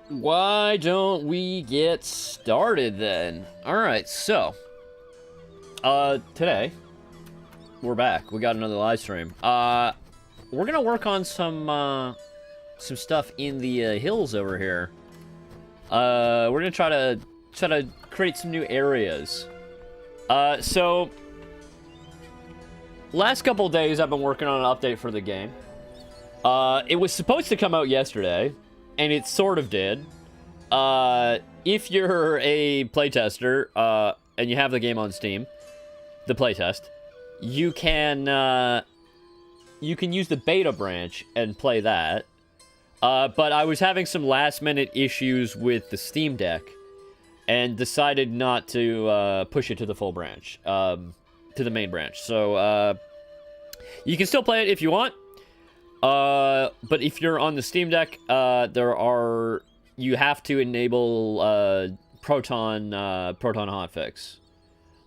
Why don't we get started then? Alright, so today we're back. We got another live stream. We're gonna work on some stuff in the hills over here. We're gonna try to create some new areas. So last couple days I've been working on an update for the game. It was supposed to come out yesterday, and it sort of did. If you're a playtester, and you have the game on Steam, the playtest, you can use the beta branch and play that. But I was having some last-minute issues with the Steam Deck, and decided not to push it to the full branch, to the main branch. So you can still play it if you want. But if you're on the Steam Deck, you have to enable Proton hotfix.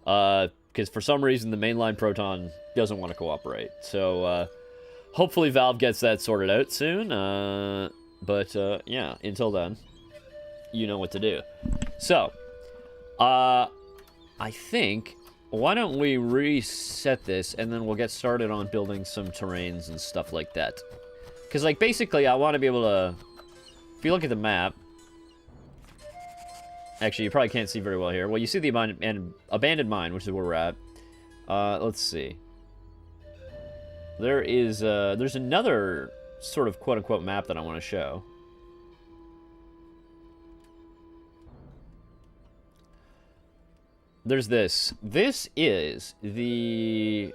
Because for some reason the mainline Proton doesn't want to cooperate. So hopefully Valve gets that sorted out soon. But yeah, until then, you know what to do. So I think, why don't we reset this, and then we'll get started on building some terrains and stuff like that. Because, like, basically, I want to be able to... If you look at the map... Actually, you probably can't see very well here. Well, you see the abandoned mine, which is where we're at. Let's see. There's another sort of quote-unquote map that I want to show. There's this. This is the...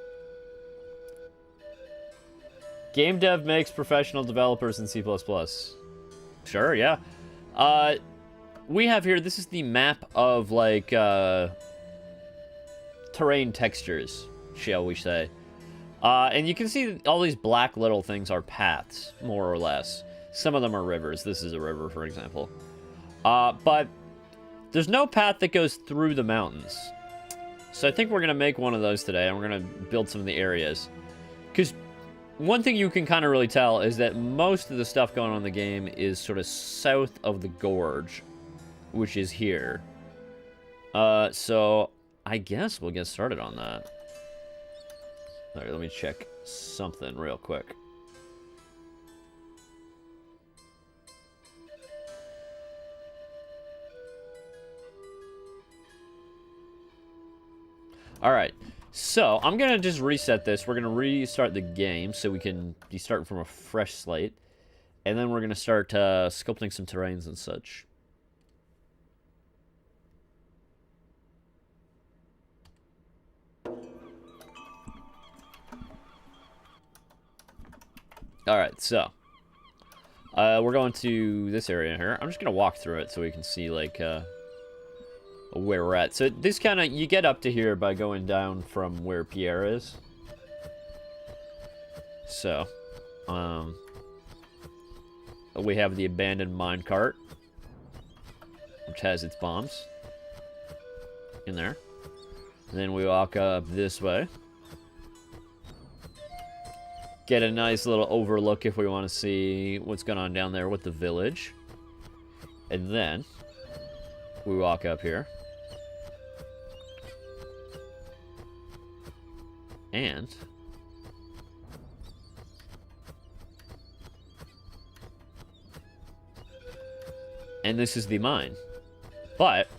Game dev makes professional developers in C++. Sure, yeah. We have here, this is the map of, like, terrain textures, shall we say. And you can see all these black little things are paths, more or less. Some of them are rivers. This is a river, for example. But there's no path that goes through the mountains. So I think we're going to make one of those today, and we're going to build some of the areas. Because one thing you can kind of really tell is that most of the stuff going on in the game is sort of south of the gorge, which is here. So I guess we'll get started on that. All right, let me check something real quick. Alright, so I'm going to just reset this. We're going to restart the game so we can be starting from a fresh slate. And then we're going to start sculpting some terrains and such. Alright, so we're going to this area here. I'm just going to walk through it so we can see, like, where we're at. So this kind of, you get up to here by going down from where Pierre is. So, we have the abandoned minecart, which has its bombs in there. And then we walk up this way. Get a nice little overlook if we want to see what's going on down there with the village. And then we walk up here. And this is the mine. But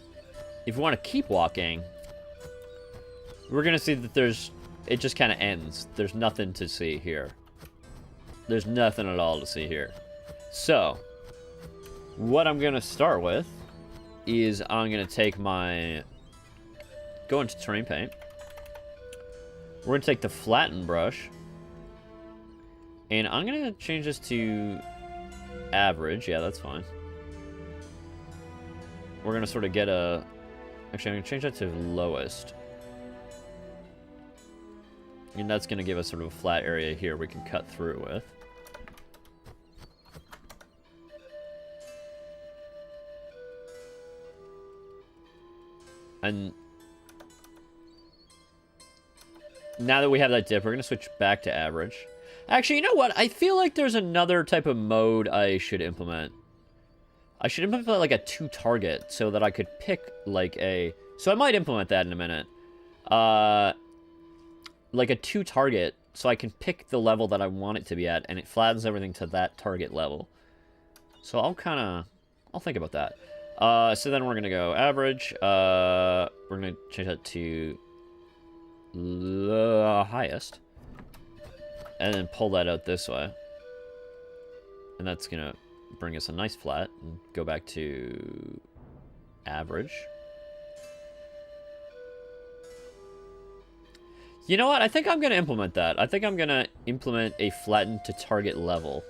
if we want to keep walking, we're going to see that it just kind of ends. There's nothing to see here. There's nothing at all to see here. So what I'm going to start with is I'm going to take go into terrain paint. We're going to take the flatten brush, and I'm going to change this to average. Yeah, that's fine. We're going to sort of get a... Actually, I'm going to change that to lowest. And that's going to give us sort of a flat area here we can cut through with. And now that we have that dip, we're going to switch back to average. Actually, you know what? I feel like there's another type of mode I should implement. I should implement like a 2 target so that I could pick like a... So I might implement that in a minute. Like a 2 target so I can pick the level that I want it to be at, and it flattens everything to that target level. So I'll think about that. So then we're going to go average. We're going to change that to the highest. And then pull that out this way. And that's going to bring us a nice flat. And go back to average. You know what? I think I'm going to implement that. I think I'm going to implement a flatten to target level.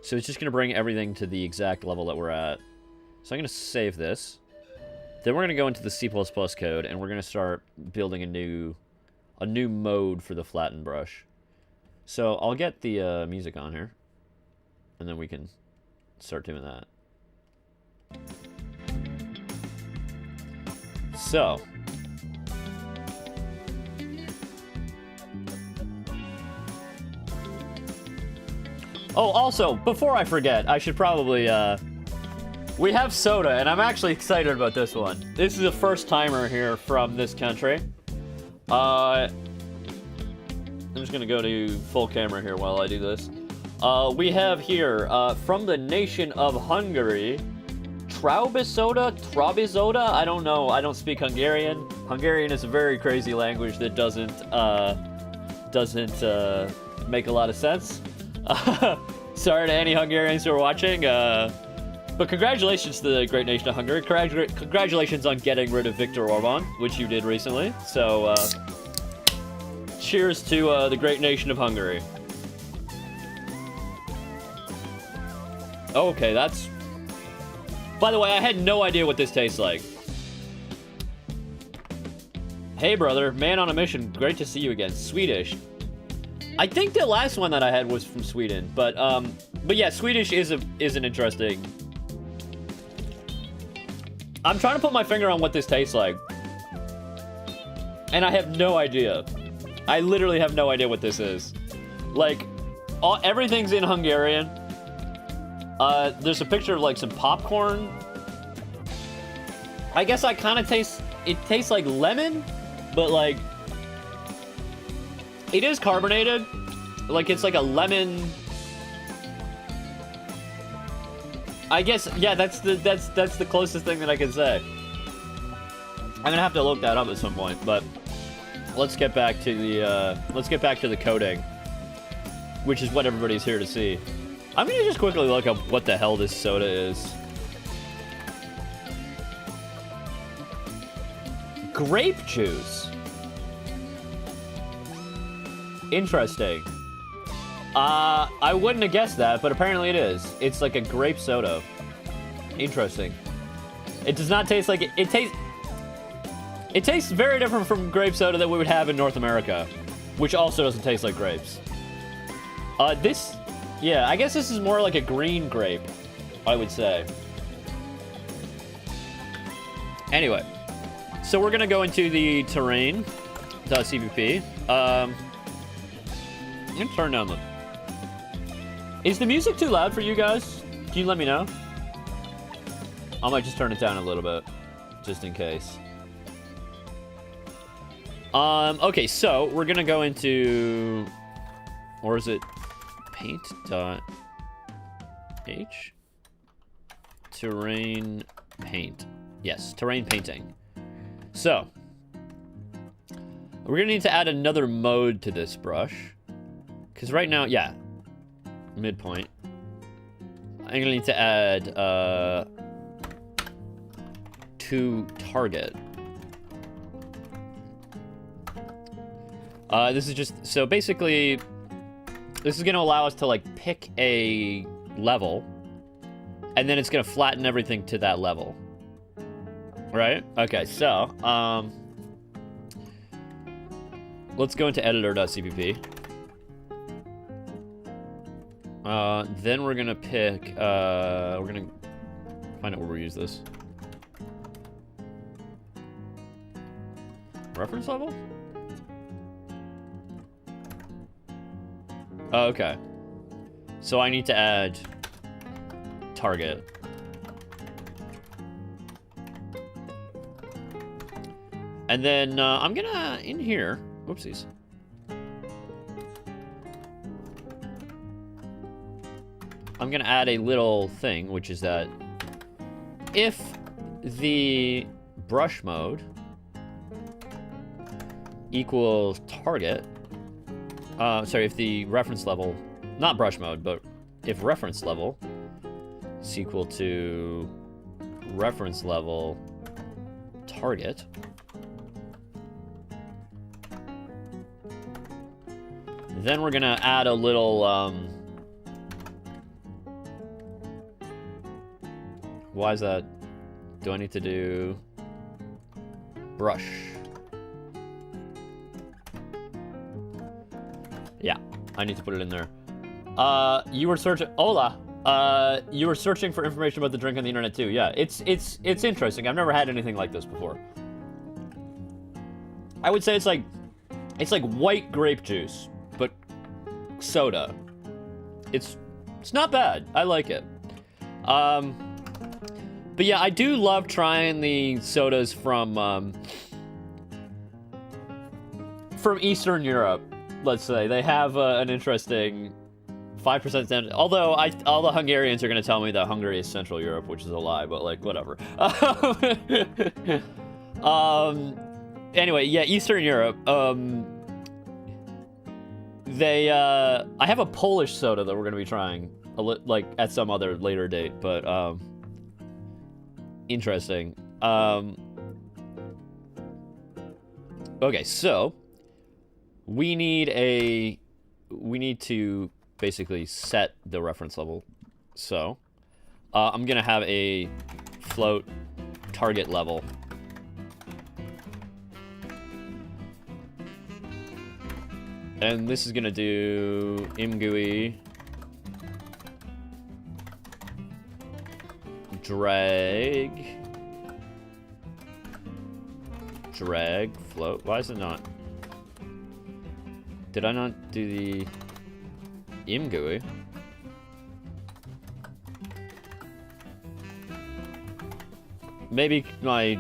So it's just going to bring everything to the exact level that we're at. So I'm going to save this. Then we're going to go into the C++ code, and we're going to start building a new mode for the flatten brush. So I'll get the music on here, and then we can start doing that. So... Oh, also, before I forget, I should probably, we have soda, and I'm actually excited about this one. This is a first-timer here from this country. I'm just gonna go to full camera here while I do this. We have here, from the nation of Hungary, Traubisoda? I don't know, I don't speak Hungarian. Hungarian is a very crazy language that doesn't make a lot of sense. Sorry to any Hungarians who are watching, but congratulations to the great nation of Hungary. Congratulations on getting rid of Viktor Orban, which you did recently. So, cheers to the great nation of Hungary. Okay, that's... By the way, I had no idea what this tastes like. Hey, brother, man on a mission. Great to see you again. Swedish. I think the last one that I had was from Sweden, but yeah, Swedish is an interesting. I'm trying to put my finger on what this tastes like, and I have no idea. I literally have no idea what this is. Like, everything's in Hungarian. There's a picture of like some popcorn. I guess I kind of taste. It tastes like lemon, but like. It is carbonated, like it's like a lemon. I guess, yeah, that's the closest thing that I can say. I'm gonna have to look that up at some point, but let's get back to the coding, which is what everybody's here to see. I'm gonna just quickly look up what the hell this soda is. Grape juice. Interesting. I wouldn't have guessed that, but apparently it is. It's like a grape soda. Interesting. It does not taste like it. It tastes very different from grape soda that we would have in North America, which also doesn't taste like grapes. Yeah, I guess this is more like a green grape, I would say. Anyway, so we're gonna go into the terrain.cpp. I'm gonna turn down the... Is the music too loud for you guys? Can you let me know? I might just turn it down a little bit, just in case. Okay, so we're gonna go into... Or is it paint.h? Terrain paint. Yes, terrain painting. So, we're gonna need to add another mode to this brush. Because right now, yeah, midpoint. I'm gonna need to add to target. This is just, so basically, this is gonna allow us to like pick a level, and then it's gonna flatten everything to that level. Right? Okay, so, let's go into editor.cpp. Then we're gonna pick, we're gonna find out where we use this. Reference level? Oh, okay. So I need to add target. And then I'm gonna, in here, whoopsies. I'm gonna add a little thing, which is that if the brush mode equals target, sorry, if the reference level, not brush mode, but if reference level is equal to reference level target, then we're gonna add a little, why is that? Do I need to do brush? Yeah, I need to put it in there. You were searching, hola. You were searching for information about the drink on the internet too. Yeah, it's interesting. I've never had anything like this before. I would say it's like white grape juice, but soda. It's not bad. I like it. But yeah, I do love trying the sodas from Eastern Europe. Let's say they have an interesting 5% standard. Although all the Hungarians are going to tell me that Hungary is Central Europe, which is a lie. But like, whatever. Anyway, yeah, Eastern Europe. I have a Polish soda that we're going to be trying like at some other later date, but interesting. Okay, so we need to basically set the reference level. So I'm gonna have a float target level. And this is gonna do imgui drag float. Why is it not? Did I not do the imgui? Maybe why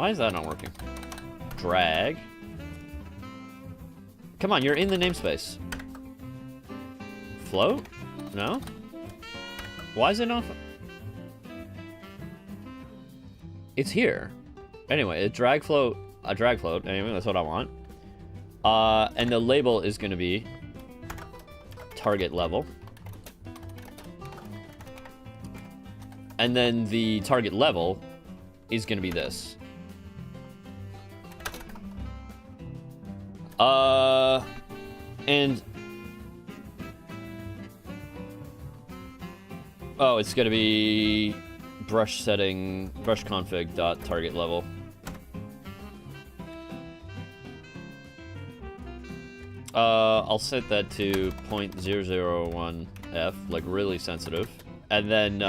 is that not working? Drag. Come on, you're in the namespace. Float? No? Why is it not? It's here. Anyway, a drag float. Anyway, that's what I want. And the label is going to be target level. And then the target level is going to be this. And oh, it's going to be brush setting, brush config dot target level. I'll set that to 0.001f, like really sensitive. And then,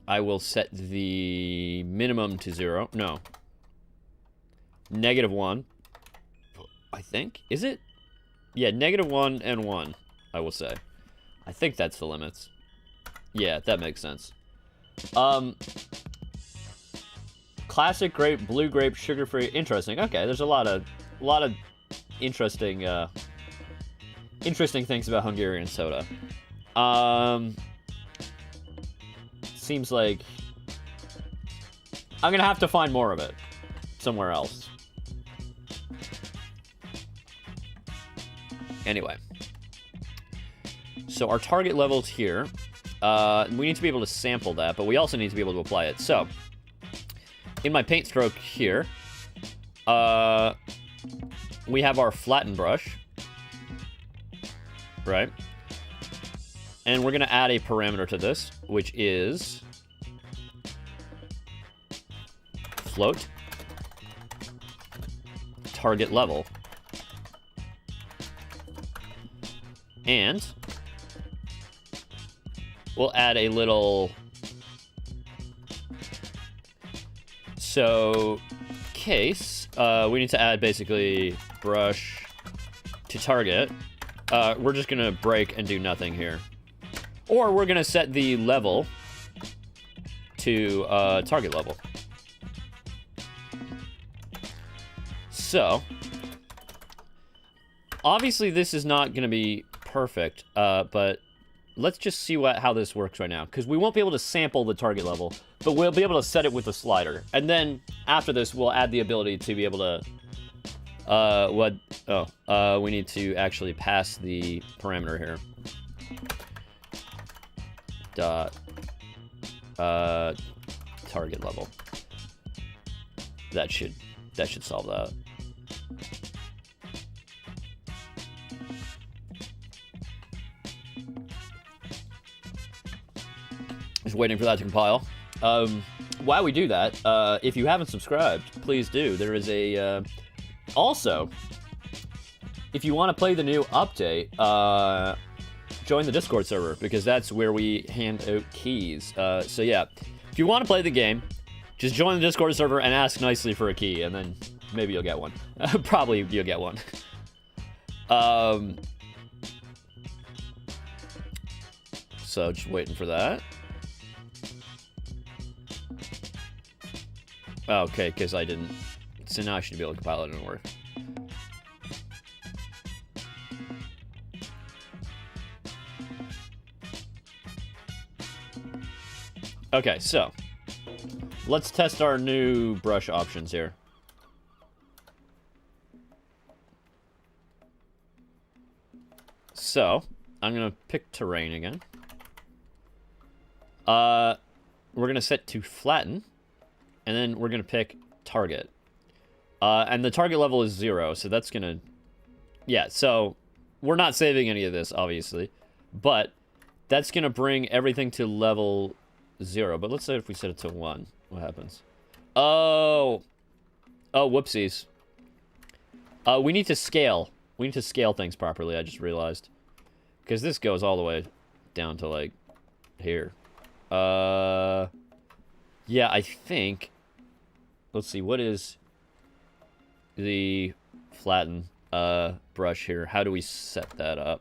I will set the minimum to 0. No. -1. I think. Is it? Yeah, -1 and 1, I will say. I think that's the limits. Yeah, that makes sense. Classic grape, blue grape, sugar-free. Interesting. Okay, there's a lot of interesting things about Hungarian soda. Seems like I'm gonna have to find more of it somewhere else. Anyway, so our target level's here. We need to be able to sample that, but we also need to be able to apply it. So, in my paint stroke here, we have our flatten brush, right? And we're going to add a parameter to this, which is float target level. And we'll add a little, so case, we need to add basically brush to target. We're just gonna break and do nothing here. Or we're gonna set the level to target level. So, obviously this is not going to be perfect, but let's just see how this works right now. Because we won't be able to sample the target level, but we'll be able to set it with the slider. And then, after this, we'll add the ability to be able to... we need to actually pass the parameter here. Dot... target level. That should solve that. Just waiting for that to compile. While we do that, if you haven't subscribed, please do. There is a... also, if you want to play the new update, join the Discord server, because that's where we hand out keys. So yeah, if you want to play the game, just join the Discord server and ask nicely for a key, and then maybe you'll get one. Probably you'll get one. So just waiting for that. Okay, because I didn't... So now I should be able to compile it and work. Okay, so let's test our new brush options here. So I'm gonna pick terrain again. We're gonna set to flatten, and then we're gonna pick target. And the target level is 0, so that's gonna... Yeah, so we're not saving any of this, obviously, but that's gonna bring everything to level 0. But let's say if we set it to 1, what happens? Oh, whoopsies. We need to scale. We need to scale things properly, I just realized. Because this goes all the way down to, like, here. Yeah, I think... Let's see, what is the flatten brush here? How do we set that up?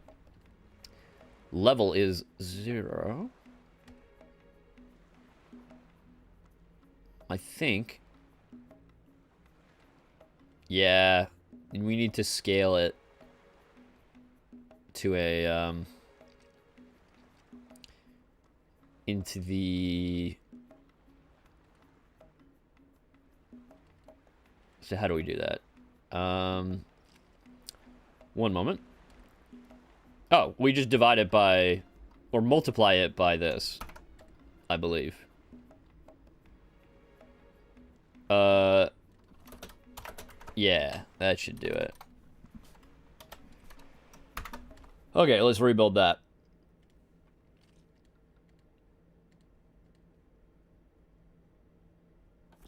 Level is 0. I think. Yeah, we need to scale it to a into the... So how do we do that? One moment. Oh, we just divide it by, or multiply it by this, I believe. Yeah, that should do it. Okay, let's rebuild that.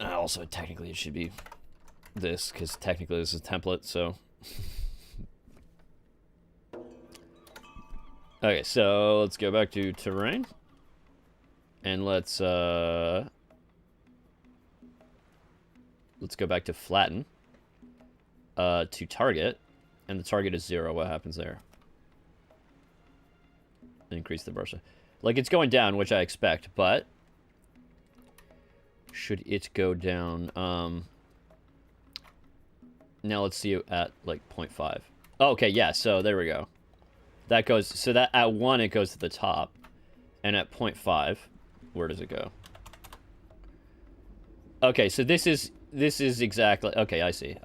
Also, technically, it should be this, because technically this is a template, so... Okay, so let's go back to terrain. And let's go back to flatten. To target. And the target is 0. What happens there? Increase the brush. Like, it's going down, which I expect, but... Should it go down? Now let's see at, like, 0.5. Oh, okay, yeah, so there we go. That goes... So that at 1, it goes to the top. And at 0.5, where does it go? Okay, so this is exactly... Okay, I see.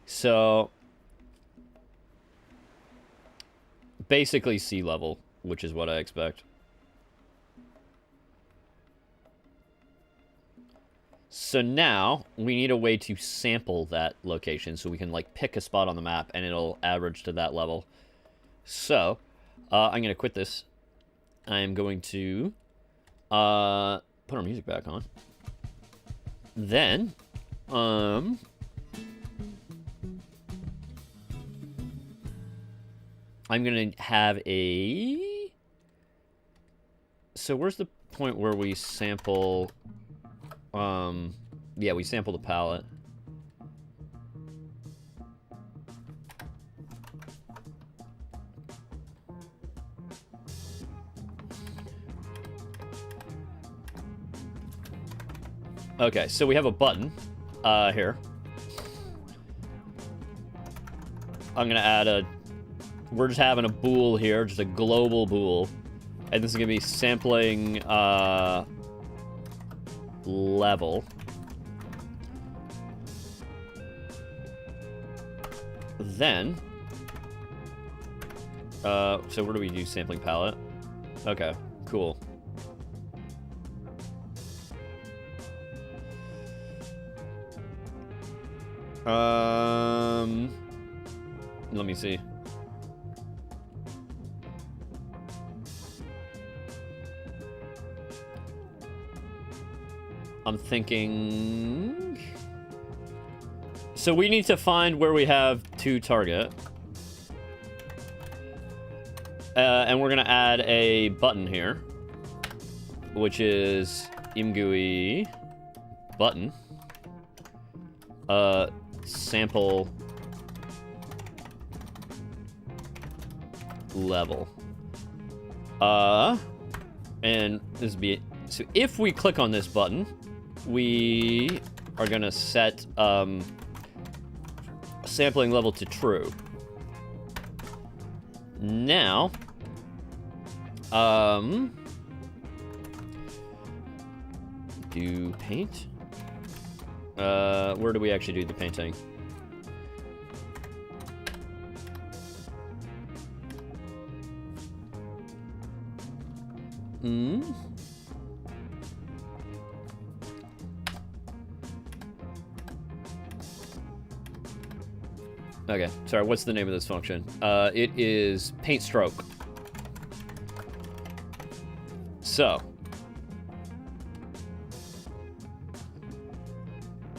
So... Basically sea level, which is what I expect. So now, we need a way to sample that location so we can, like, pick a spot on the map and it'll average to that level. So, I'm going to quit this. I'm going to put our music back on. Then, I'm going to have a... So where's the point where we sample... Yeah, we sample the palette. Okay, so we have a button, here. I'm gonna add a... We're just having a bool here, just a global bool. And this is gonna be sampling, level. Then... so where do we do sampling palette? Okay, cool. Let me see. I'm thinking... So we need to find where we have to target. And we're gonna add a button here, which is imgui button. Sample level. And this would be... So if we click on this button, we are gonna set sampling level to true. Now, do paint. Where do we actually do the painting? Okay, sorry, what's the name of this function? It is paint stroke. So,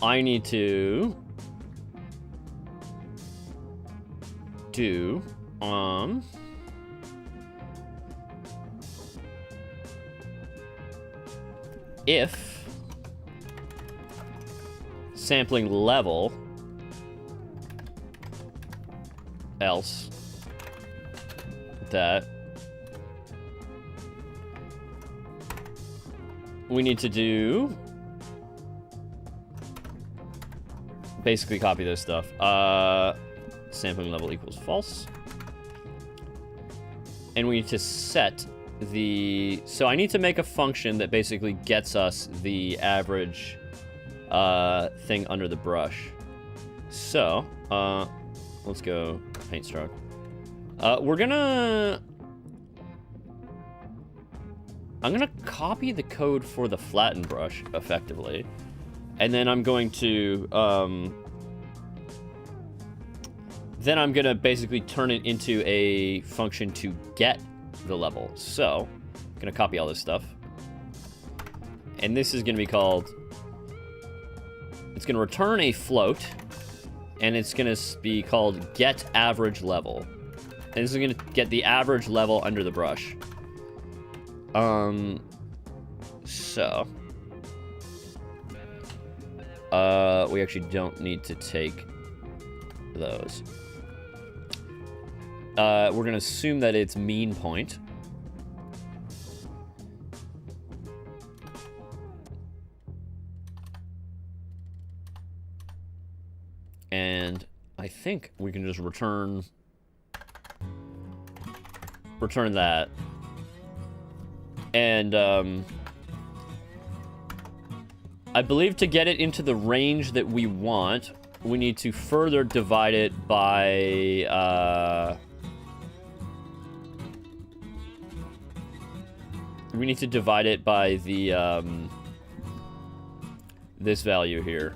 I need to do if sampling level else that we need to do basically copy this stuff. Sampling level equals false. And we need to set the... So I need to make a function that basically gets us the average thing under the brush. So, let's go paint stroke. We're gonna... I'm gonna copy the code for the flatten brush, effectively. And then I'm going to, then I'm gonna basically turn it into a function to get the level. So, I'm gonna copy all this stuff. And this is gonna be called... It's gonna return a float. And it's gonna be called get average level. And this is gonna get the average level under the brush. So... we actually don't need to take those. We're gonna assume that it's mean point. And I think we can just return that. And, I believe to get it into the range that we want, we need to further divide it by, we need to divide it by the, this value here.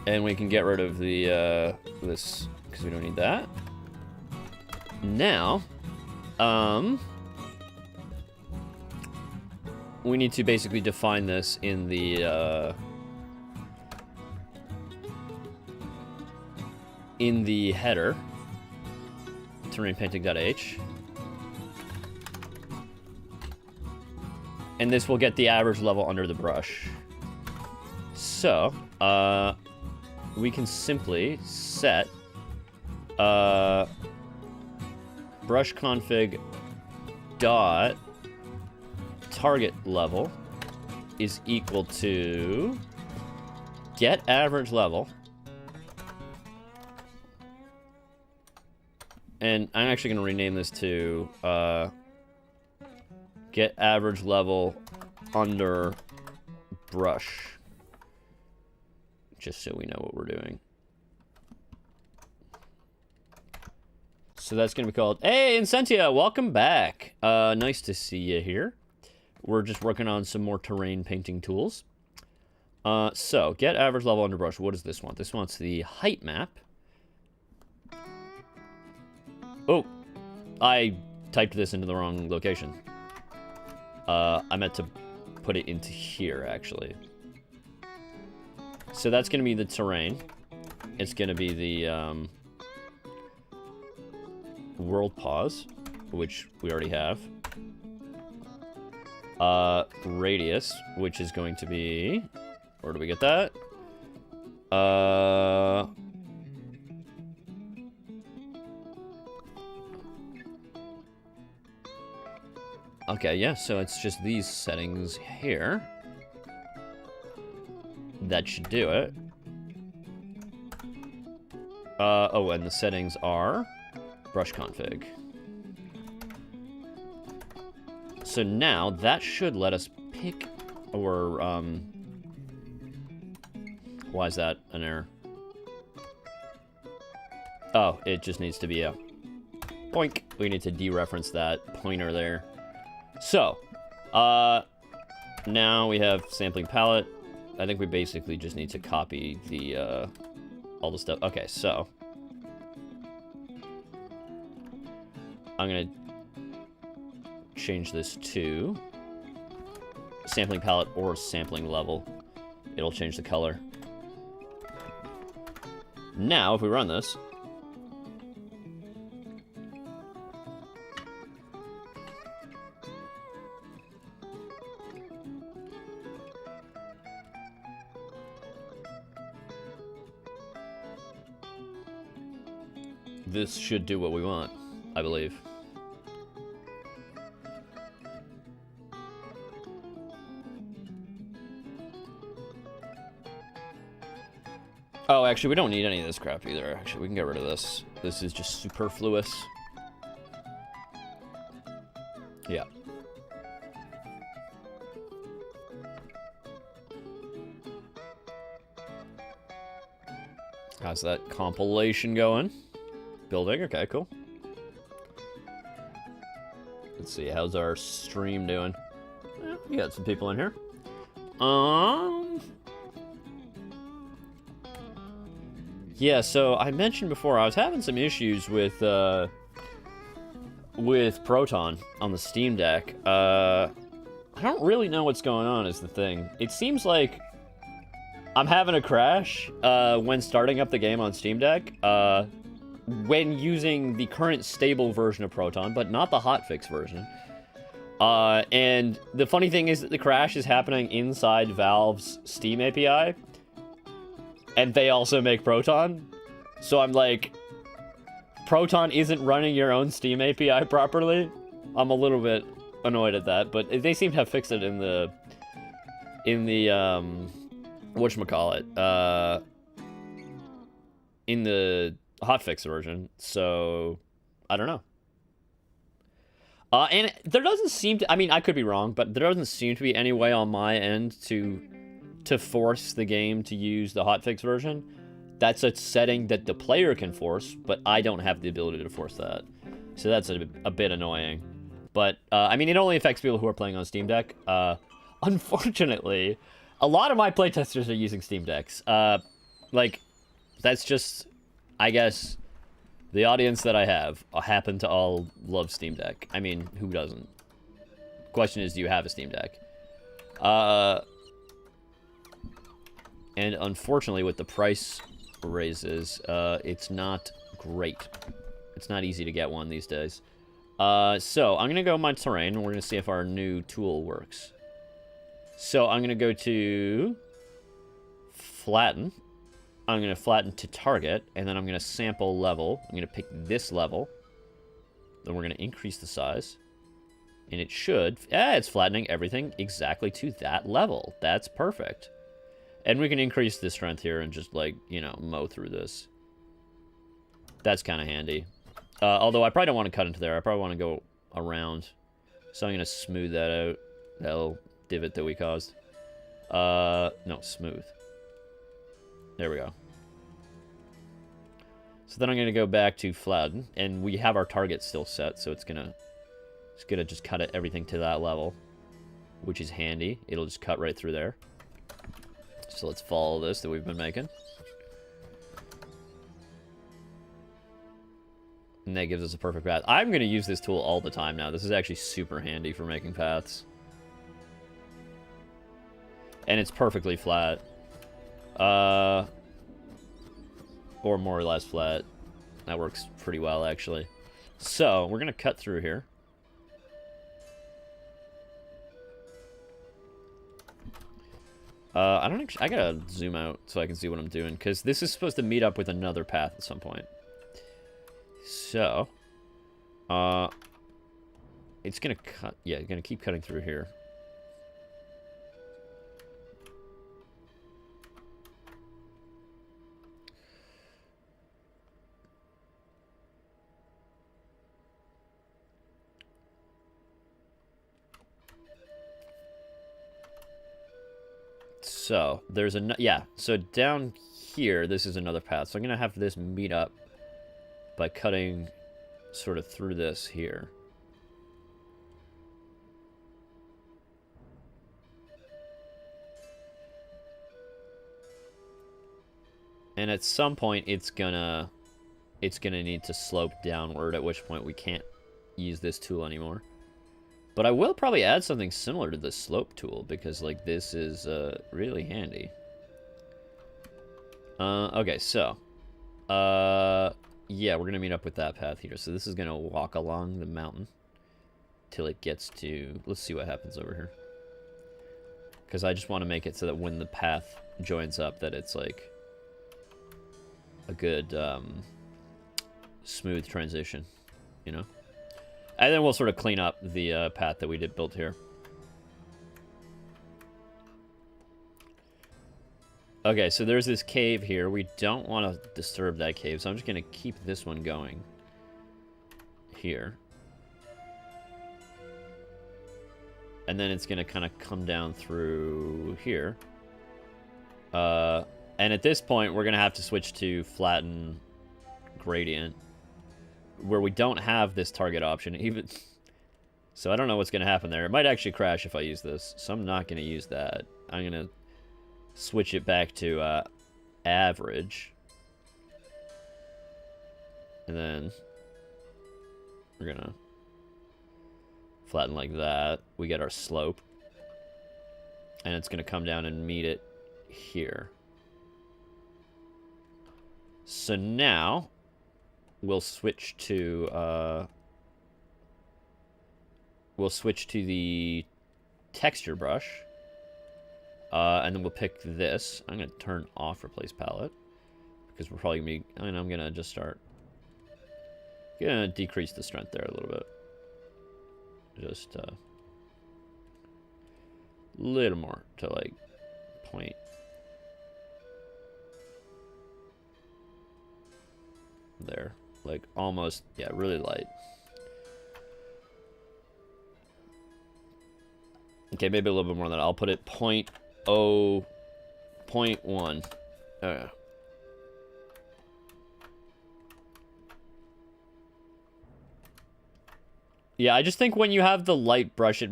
And we can get rid of the, this, because we don't need that. Now, we need to basically define this in the header. Terrain painting.h. And this will get the average level under the brush. So, we can simply set brush config dot target level is equal to get average level. And I'm actually going to rename this to get average level under brush. Just so we know what we're doing. So that's going to be called... Hey, Incentia, welcome back. Nice to see you here. We're just working on some more terrain painting tools. So, get average level under brush. What does this want? This wants the height map. Oh, I typed this into the wrong location. I meant to put it into here, actually. So that's going to be the terrain. It's going to be the world pause, which we already have. Radius, which is going to be... Where do we get that? Okay, yeah, so it's just these settings here. That should do it. Oh, and the settings are brush config. So now that should let us pick or why is that an error? Oh, it just needs to be a boink. We need to dereference that pointer there. So, now we have sampling palette. I think we basically just need to copy the, all the stuff. Okay, so. I'm gonna change this to sampling palette or sampling level. It'll change the color. Now, if we run this. This should do what we want, I believe. Oh, actually, we don't need any of this crap either. Actually, we can get rid of this. This is just superfluous. Yeah. How's that compilation going? Building, okay, cool. Let's see, how's our stream doing? We got some people in here. Yeah, so I mentioned before I was having some issues with Proton on the Steam Deck. I don't really know what's going on is the thing. It seems like I'm having a crash when starting up the game on Steam Deck. When using the current stable version of Proton, but not the hotfix version. And the funny thing is that the crash is happening inside Valve's Steam API. And they also make Proton. So I'm like, Proton isn't running your own Steam API properly. I'm a little bit annoyed at that, but they seem to have fixed it in the whatchamacallit, in the hotfix version, so I don't know. And there doesn't seem to, I mean, I could be wrong, but there doesn't seem to be any way on my end to force the game to use the hotfix version. That's a setting that the player can force, but I don't have the ability to force that. So that's a bit annoying. But, I mean, it only affects people who are playing on Steam Deck. Unfortunately, a lot of my playtesters are using Steam Decks. Like, that's just... I guess the audience that I have happen to all love Steam Deck. I mean, who doesn't? Question is, do you have a Steam Deck? And unfortunately, with the price raises, it's not great. It's not easy to get one these days. So I'm going to go my terrain, and we're going to see if our new tool works. So I'm going to go to flatten. I'm going to flatten to target, and then I'm going to sample level. I'm going to pick this level. Then we're going to increase the size. And it should... it's flattening everything exactly to that level. That's perfect. And we can increase the strength here and just, like, you know, mow through this. That's kind of handy. Although I probably don't want to cut into there. I probably want to go around. So I'm going to smooth that out. That little divot that we caused. No, smooth. There we go. So then I'm going to go back to flatten, and we have our target still set, so it's gonna just cut everything to that level, which is handy. It'll just cut right through there. So let's follow this that we've been making. And that gives us a perfect path. I'm going to use this tool all the time now. This is actually super handy for making paths. And it's perfectly flat. Or more or less flat. That works pretty well, actually. So, we're going to cut through here. I don't actually... I gotta zoom out so I can see what I'm doing, because this is supposed to meet up with another path at some point. So, it's going to cut... Yeah, going to keep cutting through here. So, there's a... Yeah, so down here, this is another path. So I'm going to have this meet up by cutting sort of through this here. And at some point, it's gonna need to slope downward, at which point we can't use this tool anymore. But I will probably add something similar to the slope tool, because, like, this is really handy. Okay, so... yeah, we're going to meet up with that path here. So this is going to walk along the mountain till it gets to... Let's see what happens over here. Because I just want to make it so that when the path joins up, that it's, like, a good, smooth transition, you know? And then we'll sort of clean up the path that we built here. Okay, so there's this cave here. We don't want to disturb that cave, so I'm just going to keep this one going here. And then it's going to kind of come down through here. And at this point, we're going to have to switch to flatten gradient, where we don't have this target option even. So I don't know what's going to happen there. It might actually crash if I use this, so I'm not going to use that. I'm going to switch it back to average. And then we're going to flatten like that. We get our slope. And it's going to come down and meet it here. So now we'll switch to the texture brush, and then we'll pick this. I'm gonna turn off replace palette because we're probably gonna be. And I'm gonna just gonna decrease the strength there a little bit, just a little more to like point. There, like almost, yeah, really light. Okay, maybe a little bit more than that. I'll put it 0.1. Okay. Yeah, I just think when you have the light brush, it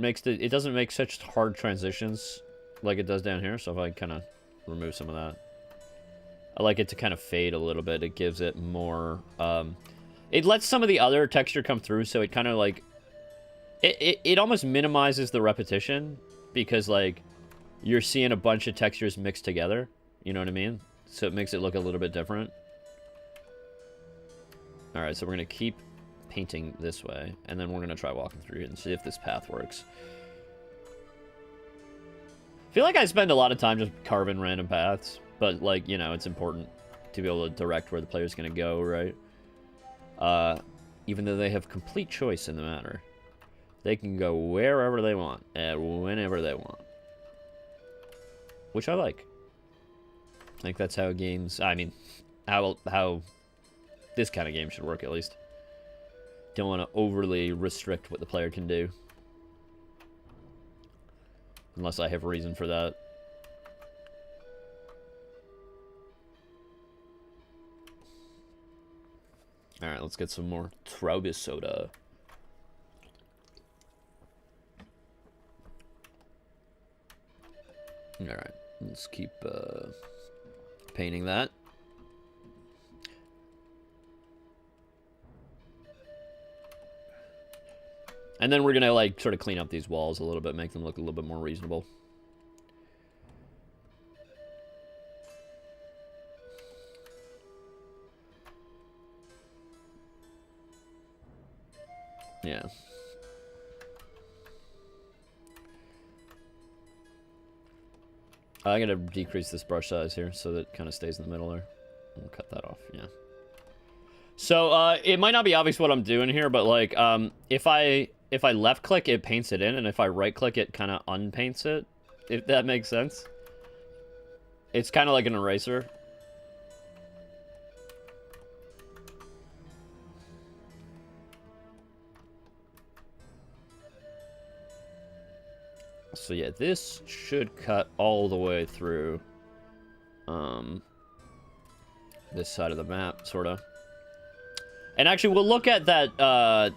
doesn't make such hard transitions like it does down here. So if I kind of remove some of that. I like it to kind of fade a little bit. It gives it more... it lets some of the other texture come through, so it kind of, like... It almost minimizes the repetition, because, like, you're seeing a bunch of textures mixed together. You know what I mean? So it makes it look a little bit different. Alright, so we're going to keep painting this way, and then we're going to try walking through it and see if this path works. I feel like I spend a lot of time just carving random paths. But, like, you know, it's important. to be able to direct where the player's going to go, right? Even though they have complete choice in the matter. They can go wherever they want, and whenever they want. Which I like. I think that's how games... I mean, how this kind of game should work, at least. Don't want to overly restrict what the player can do. Unless I have reason for that. Alright, let's get some more Traubus soda. Alright, let's keep painting that. And then we're gonna, like, sort of clean up these walls a little bit, make them look a little bit more reasonable. Yeah. I'm gonna decrease this brush size here so that it kind of stays in the middle there. We'll cut that off, yeah. So, it might not be obvious what I'm doing here, but, like, if I left click, it paints it in, and if I right click, it kind of unpaints it, if that makes sense. It's kind of like an eraser. So yeah, this should cut all the way through this side of the map, sort of. And actually, we'll look at that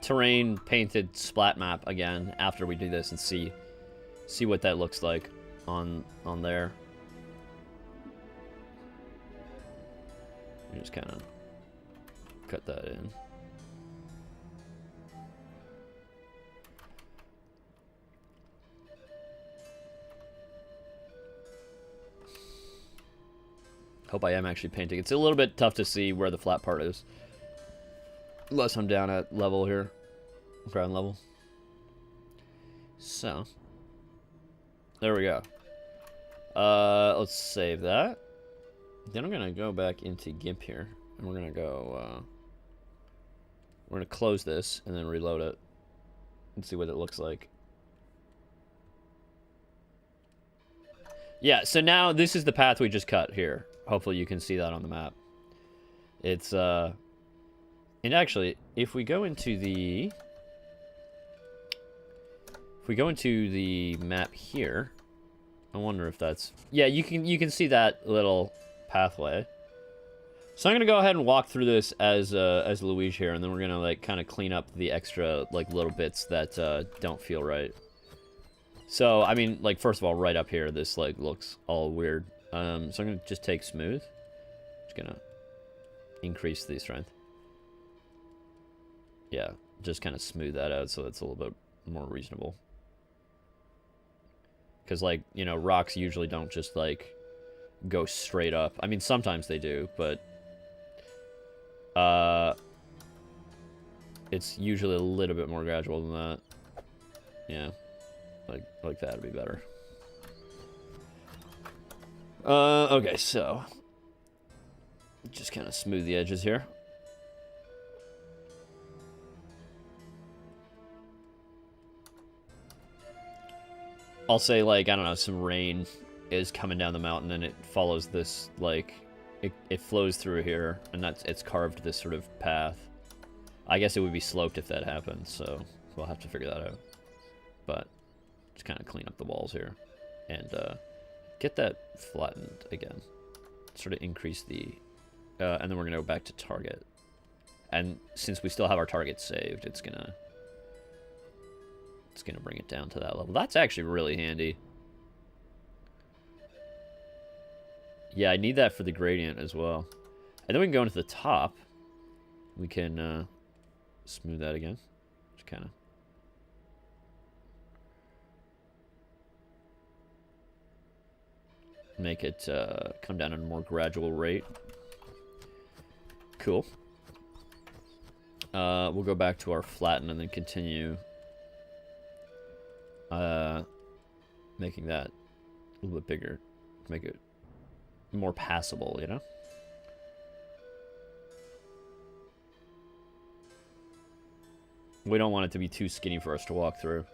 terrain painted splat map again after we do this and see what that looks like on there. You just kind of cut that in. Hope I am actually painting. It's a little bit tough to see where the flat part is. Unless I'm down at level here. Ground level. So. There we go. Let's save that. Then I'm going to go back into GIMP here. And we're going to go... we're going to close this and then reload it. And see what it looks like. Yeah, so now this is the path we just cut here. Hopefully you can see that on the map. It's, and actually, if we go into the map here, I wonder if that's, yeah, you can see that little pathway. So I'm gonna go ahead and walk through this as Luigi here, and then we're gonna, like, kind of clean up the extra, like, little bits that don't feel right. So, I mean, like, first of all, right up here, this, like, looks all weird. So I'm going to just take smooth. Just going to increase the strength. Yeah, just kind of smooth that out so it's a little bit more reasonable. Because, like, you know, rocks usually don't just, like, go straight up. I mean, sometimes they do, but... it's usually a little bit more gradual than that. Yeah. Like that would be better. Okay, so just kind of smooth the edges here. I'll say, like, I don't know, some rain is coming down the mountain and it follows this, like, it flows through here, and it's carved this sort of path. I guess it would be sloped if that happened, so we'll have to figure that out. But just kind of clean up the walls here and get that flattened again. Sort of increase the... and then we're going to go back to target. And since we still have our target saved, it's gonna bring it down to that level. That's actually really handy. Yeah, I need that for the gradient as well. And then we can go into the top. We can smooth that again. Just kind of... make it come down at a more gradual rate. Cool. We'll go back to our flatten and then continue making that a little bit bigger to make it more passable, you know? We don't want it to be too skinny for us to walk through.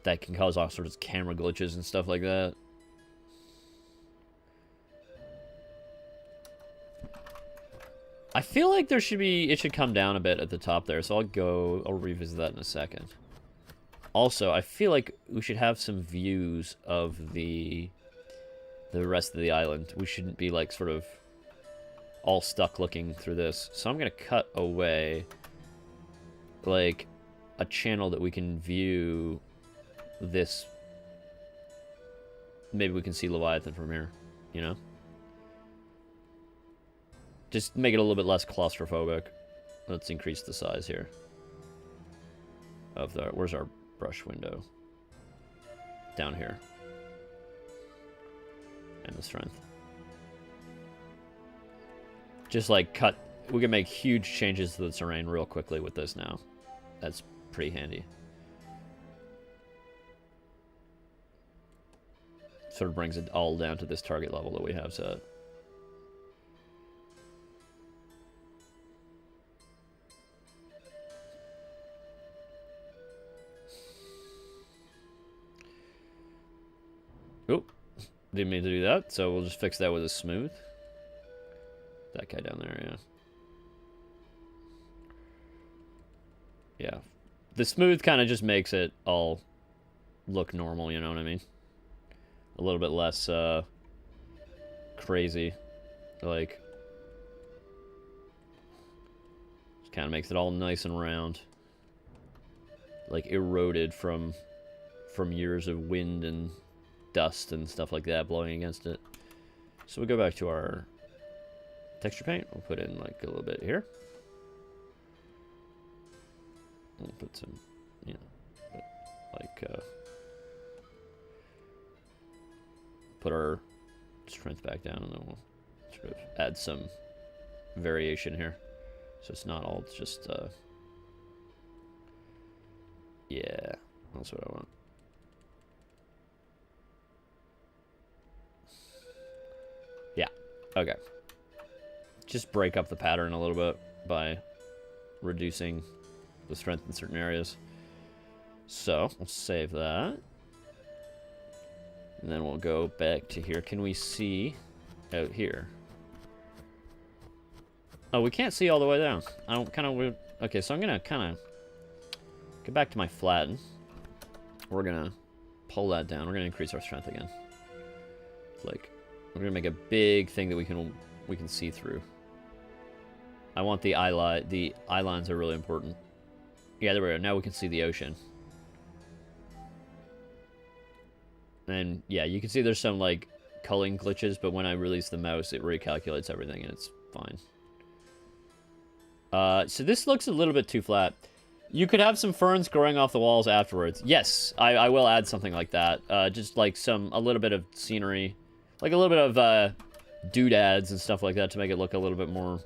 That can cause all sorts of camera glitches and stuff like that. I feel like there should be... It should come down a bit at the top there, so I'll revisit that in a second. Also, I feel like we should have some views of the rest of the island. We shouldn't be, like, sort of all stuck looking through this. So I'm going to cut away, like, a channel that we can view this. Maybe we can see Leviathan from here, you know? Just make it a little bit less claustrophobic. Let's increase the size here of the... Where's our brush window? Down here. And the strength. Just like cut... We can make huge changes to the terrain real quickly with this now. That's pretty handy. Sort of brings it all down to this target level that we have set. Oh, didn't mean to do that, so we'll just fix that with a smooth. That guy down there, yeah. Yeah. The smooth kind of just makes it all look normal, you know what I mean? A little bit less, crazy. Like, just kind of makes it all nice and round. Like, eroded from years of wind and dust and stuff like that blowing against it. So we'll go back to our texture paint. We'll put in like a little bit here. We'll put some, you know, like put our strength back down, and then we'll sort of add some variation here. So it's not all just yeah, that's what I want. Yeah, okay. Just break up the pattern a little bit by reducing the strength in certain areas. So, we'll save that. And then we'll go back to here. Can we see out here? Oh, we can't see all the way down. I don't kind of... Okay, so I'm going to kind of get back to my flatten. We're going to pull that down. We're going to increase our strength again. Like, we're going to make a big thing that we can see through. I want the eye line. The eye lines are really important. Yeah, there we go. Now we can see the ocean. And yeah, you can see there's some like culling glitches, but when I release the mouse, it recalculates everything and it's fine. So this looks a little bit too flat. You could have some ferns growing off the walls afterwards. Yes, I will add something like that. Just like a little bit of scenery, like a little bit of doodads and stuff like that to make it look a little bit more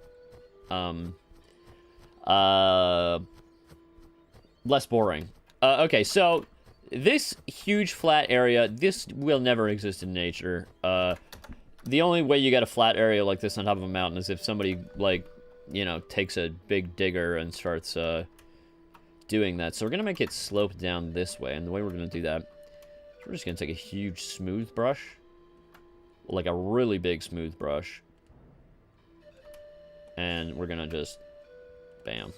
less boring. Okay, so this huge flat area, this will never exist in nature. The only way you get a flat area like this on top of a mountain is if somebody, like, you know, takes a big digger and starts doing that. So we're going to make it slope down this way, and the way we're going to do that, we're just going to take a huge smooth brush, like a really big smooth brush, and we're going to just, bam.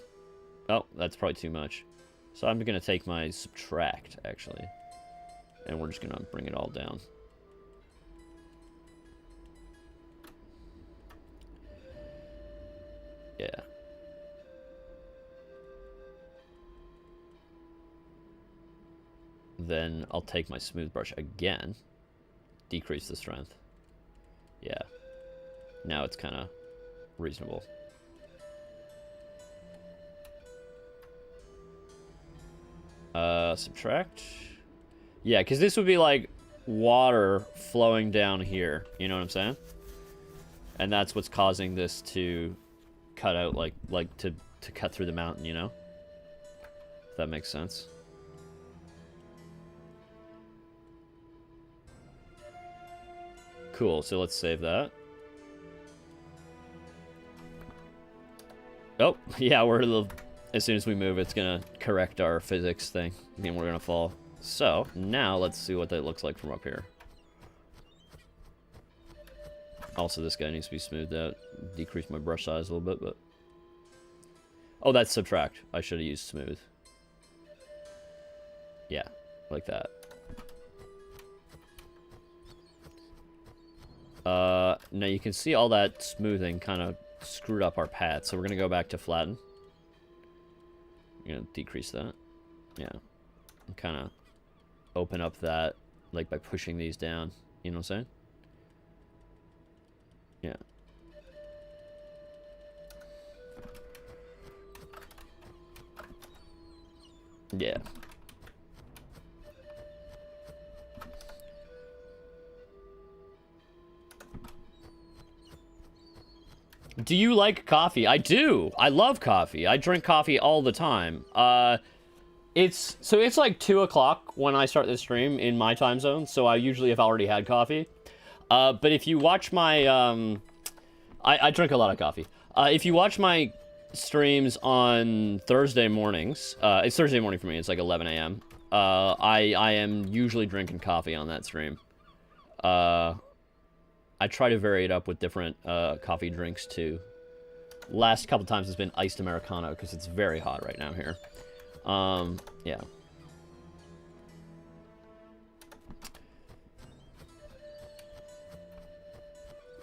Oh, that's probably too much. So I'm going to take my subtract, actually, and we're just going to bring it all down. Yeah. Then I'll take my smooth brush again, decrease the strength. Yeah. Now it's kind of reasonable. Subtract. Yeah, because this would be like water flowing down here. You know what I'm saying? And that's what's causing this to cut out, like to cut through the mountain, you know? If that makes sense. Cool, so let's save that. Oh, yeah, we're a little... as soon as we move, it's gonna correct our physics thing, and we're gonna fall. So, now let's see what that looks like from up here. Also, this guy needs to be smoothed out. Decrease my brush size a little bit, but... Oh, that's subtract. I should have used smooth. Yeah, like that. Now you can see all that smoothing kind of screwed up our path, so we're gonna go back to flatten. You're gonna decrease that. Yeah. And kind of open up that, like, by pushing these down. You know what I'm saying? Yeah. Yeah. Do you like coffee? I do. I love coffee. I drink coffee all the time. It's like 2 o'clock when I start this stream in my time zone, so I usually have already had coffee. But if you watch my, I drink a lot of coffee. If you watch my streams on Thursday mornings, it's Thursday morning for me, it's like 11 a.m. I am usually drinking coffee on that stream. I try to vary it up with different coffee drinks too. Last couple times it's been iced Americano because it's very hot right now here. Yeah.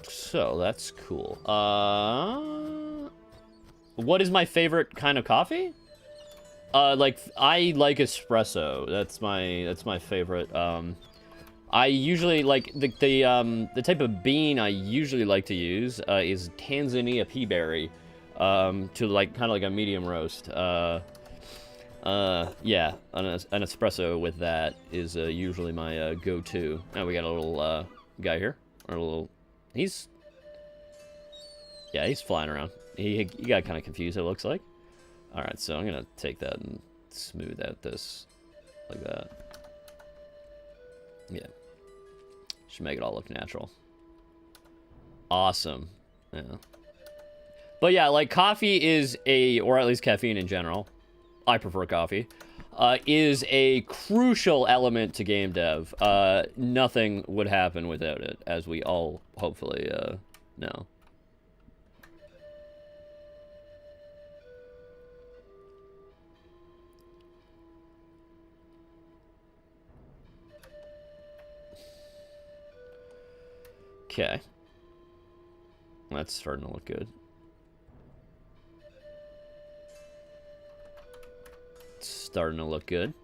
So, that's cool. What is my favorite kind of coffee? Like, I like espresso. That's my favorite. I usually, like, the type of bean I usually like to use, is Tanzania pea berry, to, like, kind of like a medium roast. Yeah, an espresso with that is, usually my, go-to. Now we got a little, guy here, or a little, yeah, he's flying around. He got kind of confused, it looks like. Alright, so I'm gonna take that and smooth out this, like that. Yeah. Should make it all look natural. Awesome. Yeah. But yeah, like, coffee is or at least caffeine in general, I prefer coffee, is a crucial element to game dev. Nothing would happen without it, as we all hopefully know. Okay. That's starting to look good. It's starting to look good.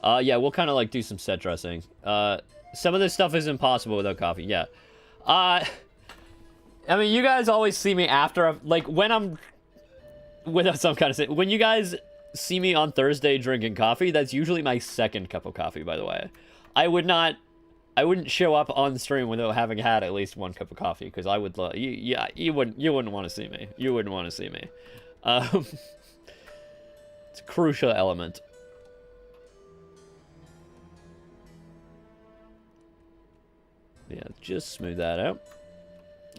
Yeah, we'll kind of, like, do some set dressing. Some of this stuff is impossible without coffee, yeah. I mean, you guys always see me after, like, when I'm... Without some kind of... When you guys see me on Thursday drinking coffee, that's usually my second cup of coffee, by the way. I wouldn't show up on the stream without having had at least 1 cup of coffee, because I would love... Yeah, you wouldn't want to see me. You wouldn't want to see me. It's a crucial element. Yeah, just smooth that out.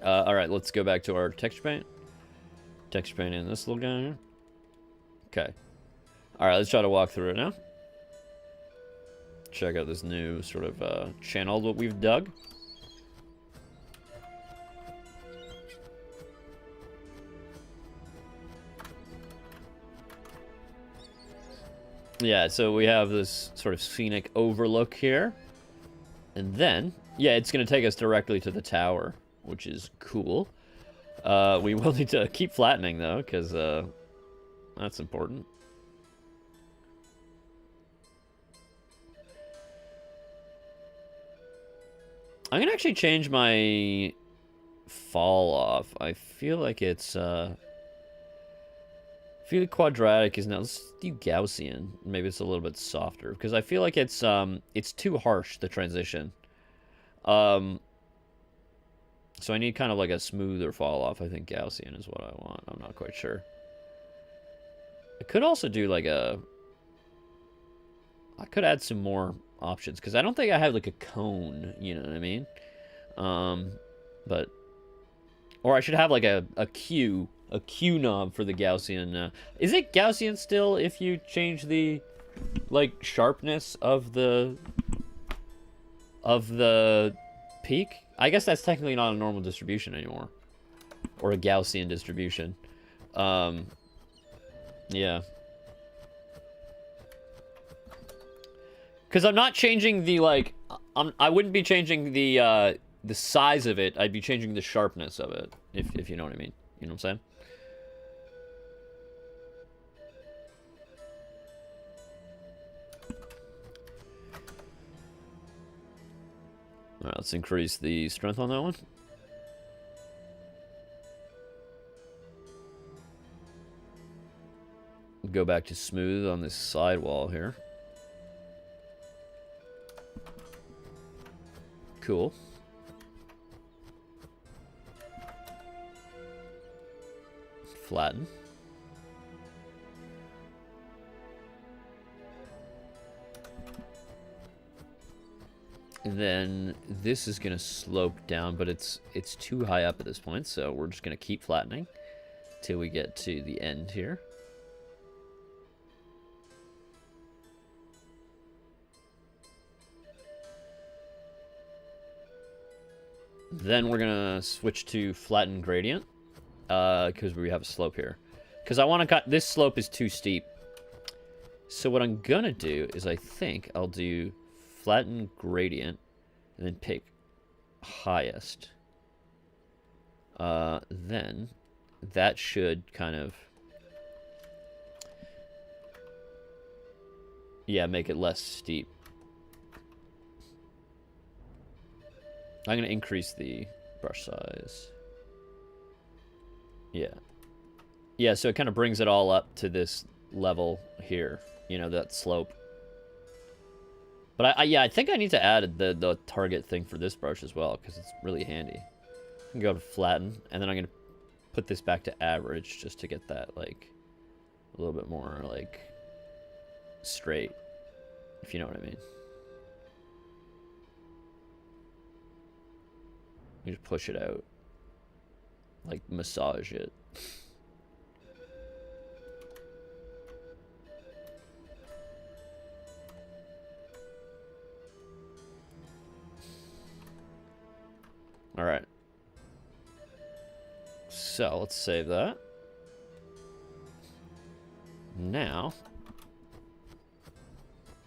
Alright, let's go back to our texture paint. Texture paint in this little guy here. Okay. Alright, let's try to walk through it now. Check out this new sort of channel that we've dug. Yeah, so we have this sort of scenic overlook here. And then, yeah, it's going to take us directly to the tower, which is cool. We will need to keep flattening, though, because that's important. I'm going to actually change my fall off. I feel like it's, I feel like quadratic is now, let's do Gaussian. Maybe it's a little bit softer, because I feel like it's too harsh, the transition. So I need kind of like a smoother fall off. I think Gaussian is what I want. I'm not quite sure. I could also do like I could add some more options, because I don't think I have like a cone, you know what I mean? But, or I should have like a queue A Q knob for the Gaussian. Is it Gaussian still if you change the, like, sharpness of the peak? I guess that's technically not a normal distribution anymore. Or a Gaussian distribution. Yeah. Because I'm not changing the, like... I wouldn't be changing the size of it. I'd be changing the sharpness of it, if you know what I mean. You know what I'm saying? Alright, let's increase the strength on that one. Go back to smooth on this sidewall here. Cool. Flatten. And then this is gonna slope down, but it's too high up at this point, so we're just gonna keep flattening till we get to the end here. Then we're gonna switch to flatten gradient, because we have a slope here. Because I want to cut, this slope is too steep. So what I'm gonna do is I think I'll do flatten gradient and then pick highest. Then that should kind of, yeah, make it less steep. I'm going to increase the brush size. Yeah. Yeah, so it kind of brings it all up to this level here. You know, that slope. But yeah, I think I need to add the target thing for this brush as well, because it's really handy. I can go to flatten, and then I'm going to put this back to average just to get that, like, a little bit more, like, straight, if you know what I mean. You just push it out. Like, massage it. Alright. So, let's save that. Now.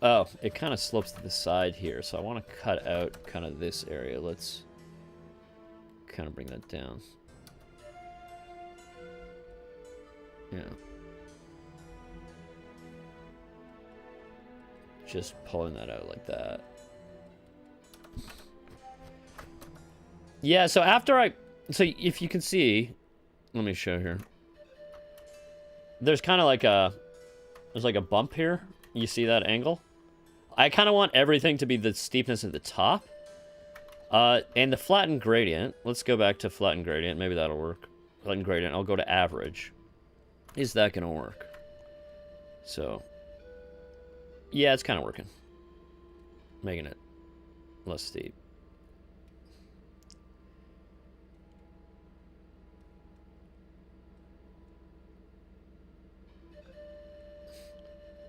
Oh, it kind of slopes to the side here, so I want to cut out kind of this area. Let's kind of bring that down. Yeah. Just pulling that out like that. Yeah, so after so if you can see, let me show here. There's kind of like there's like a bump here. You see that angle? I kind of want everything to be the steepness at the top. And the flatten gradient, let's go back to flatten gradient. Maybe that'll work. Flatten gradient, I'll go to average. Is that going to work? So, yeah, it's kind of working. Making it less steep.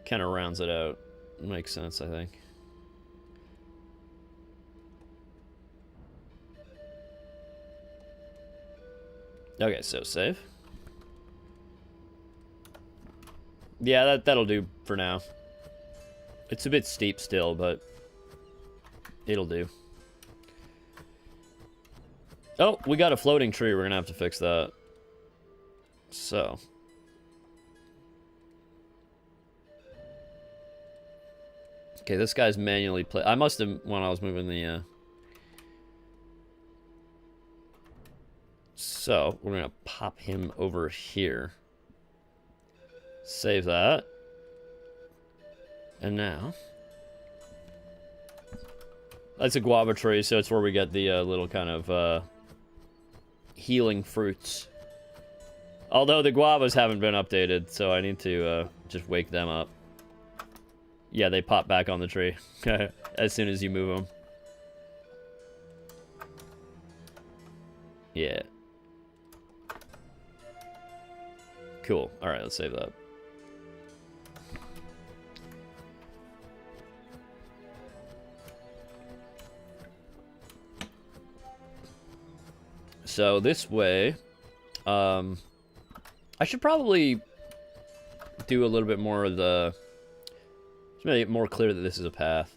Kind of rounds it out. Makes sense, I think. Okay, so save. Yeah, that'll do for now. It's a bit steep still, but it'll do. Oh, we got a floating tree. We're gonna have to fix that. So. Okay, this guy's manually play. I must have, when I was moving the, So, we're gonna pop him over here. Save that. And now... That's a guava tree, so it's where we get the little kind of, healing fruits. Although the guavas haven't been updated, so I need to, just wake them up. Yeah, they pop back on the tree as soon as you move them. Yeah. Cool. All right, let's save that. So this way, I should probably do a little bit more of the, just make it more clear that this is a path.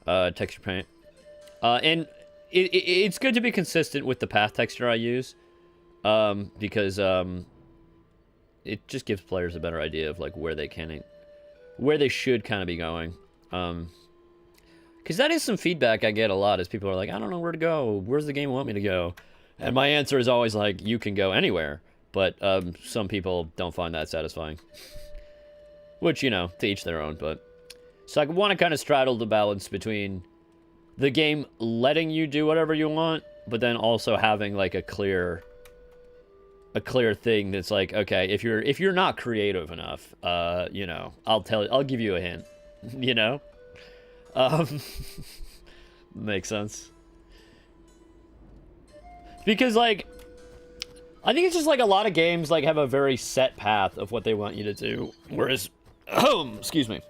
Texture paint. And it's good to be consistent with the path texture I use, because it just gives players a better idea of like where they should kind of be going. Because that is some feedback I get a lot, is people are like, I don't know where to go. Where's the game want me to go? And my answer is always like, you can go anywhere. But some people don't find that satisfying. Which, you know, to each their own. But so I want to kind of straddle the balance between the game letting you do whatever you want, but then also having like a clear thing that's like, okay, if you're not creative enough, you know, I'll give you a hint, you know. Makes sense. Because, like, I think it's just, like, a lot of games, like, have a very set path of what they want you to do. Whereas, excuse me.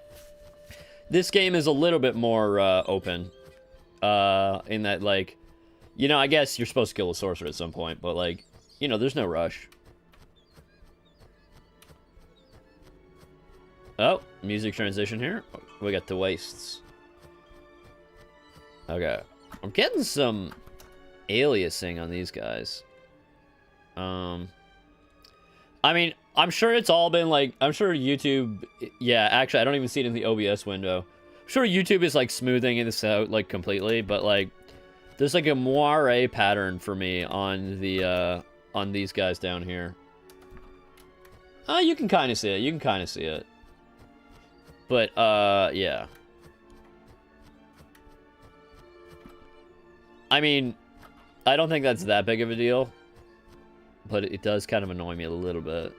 This game is a little bit more, open. In that, like, you know, I guess you're supposed to kill a sorcerer at some point, but, like, you know, there's no rush. Oh, music transition here. We got the wastes. Okay. I'm getting some aliasing on these guys. I mean, I'm sure it's all been like, I'm sure YouTube, yeah, actually, I don't even see it in the OBS window. I'm sure YouTube is like smoothing this out like completely, but like, there's like a moire pattern for me on the, on these guys down here. You can kind of see it. You can kind of see it. But, yeah. I mean, I don't think that's that big of a deal, but it does kind of annoy me a little bit.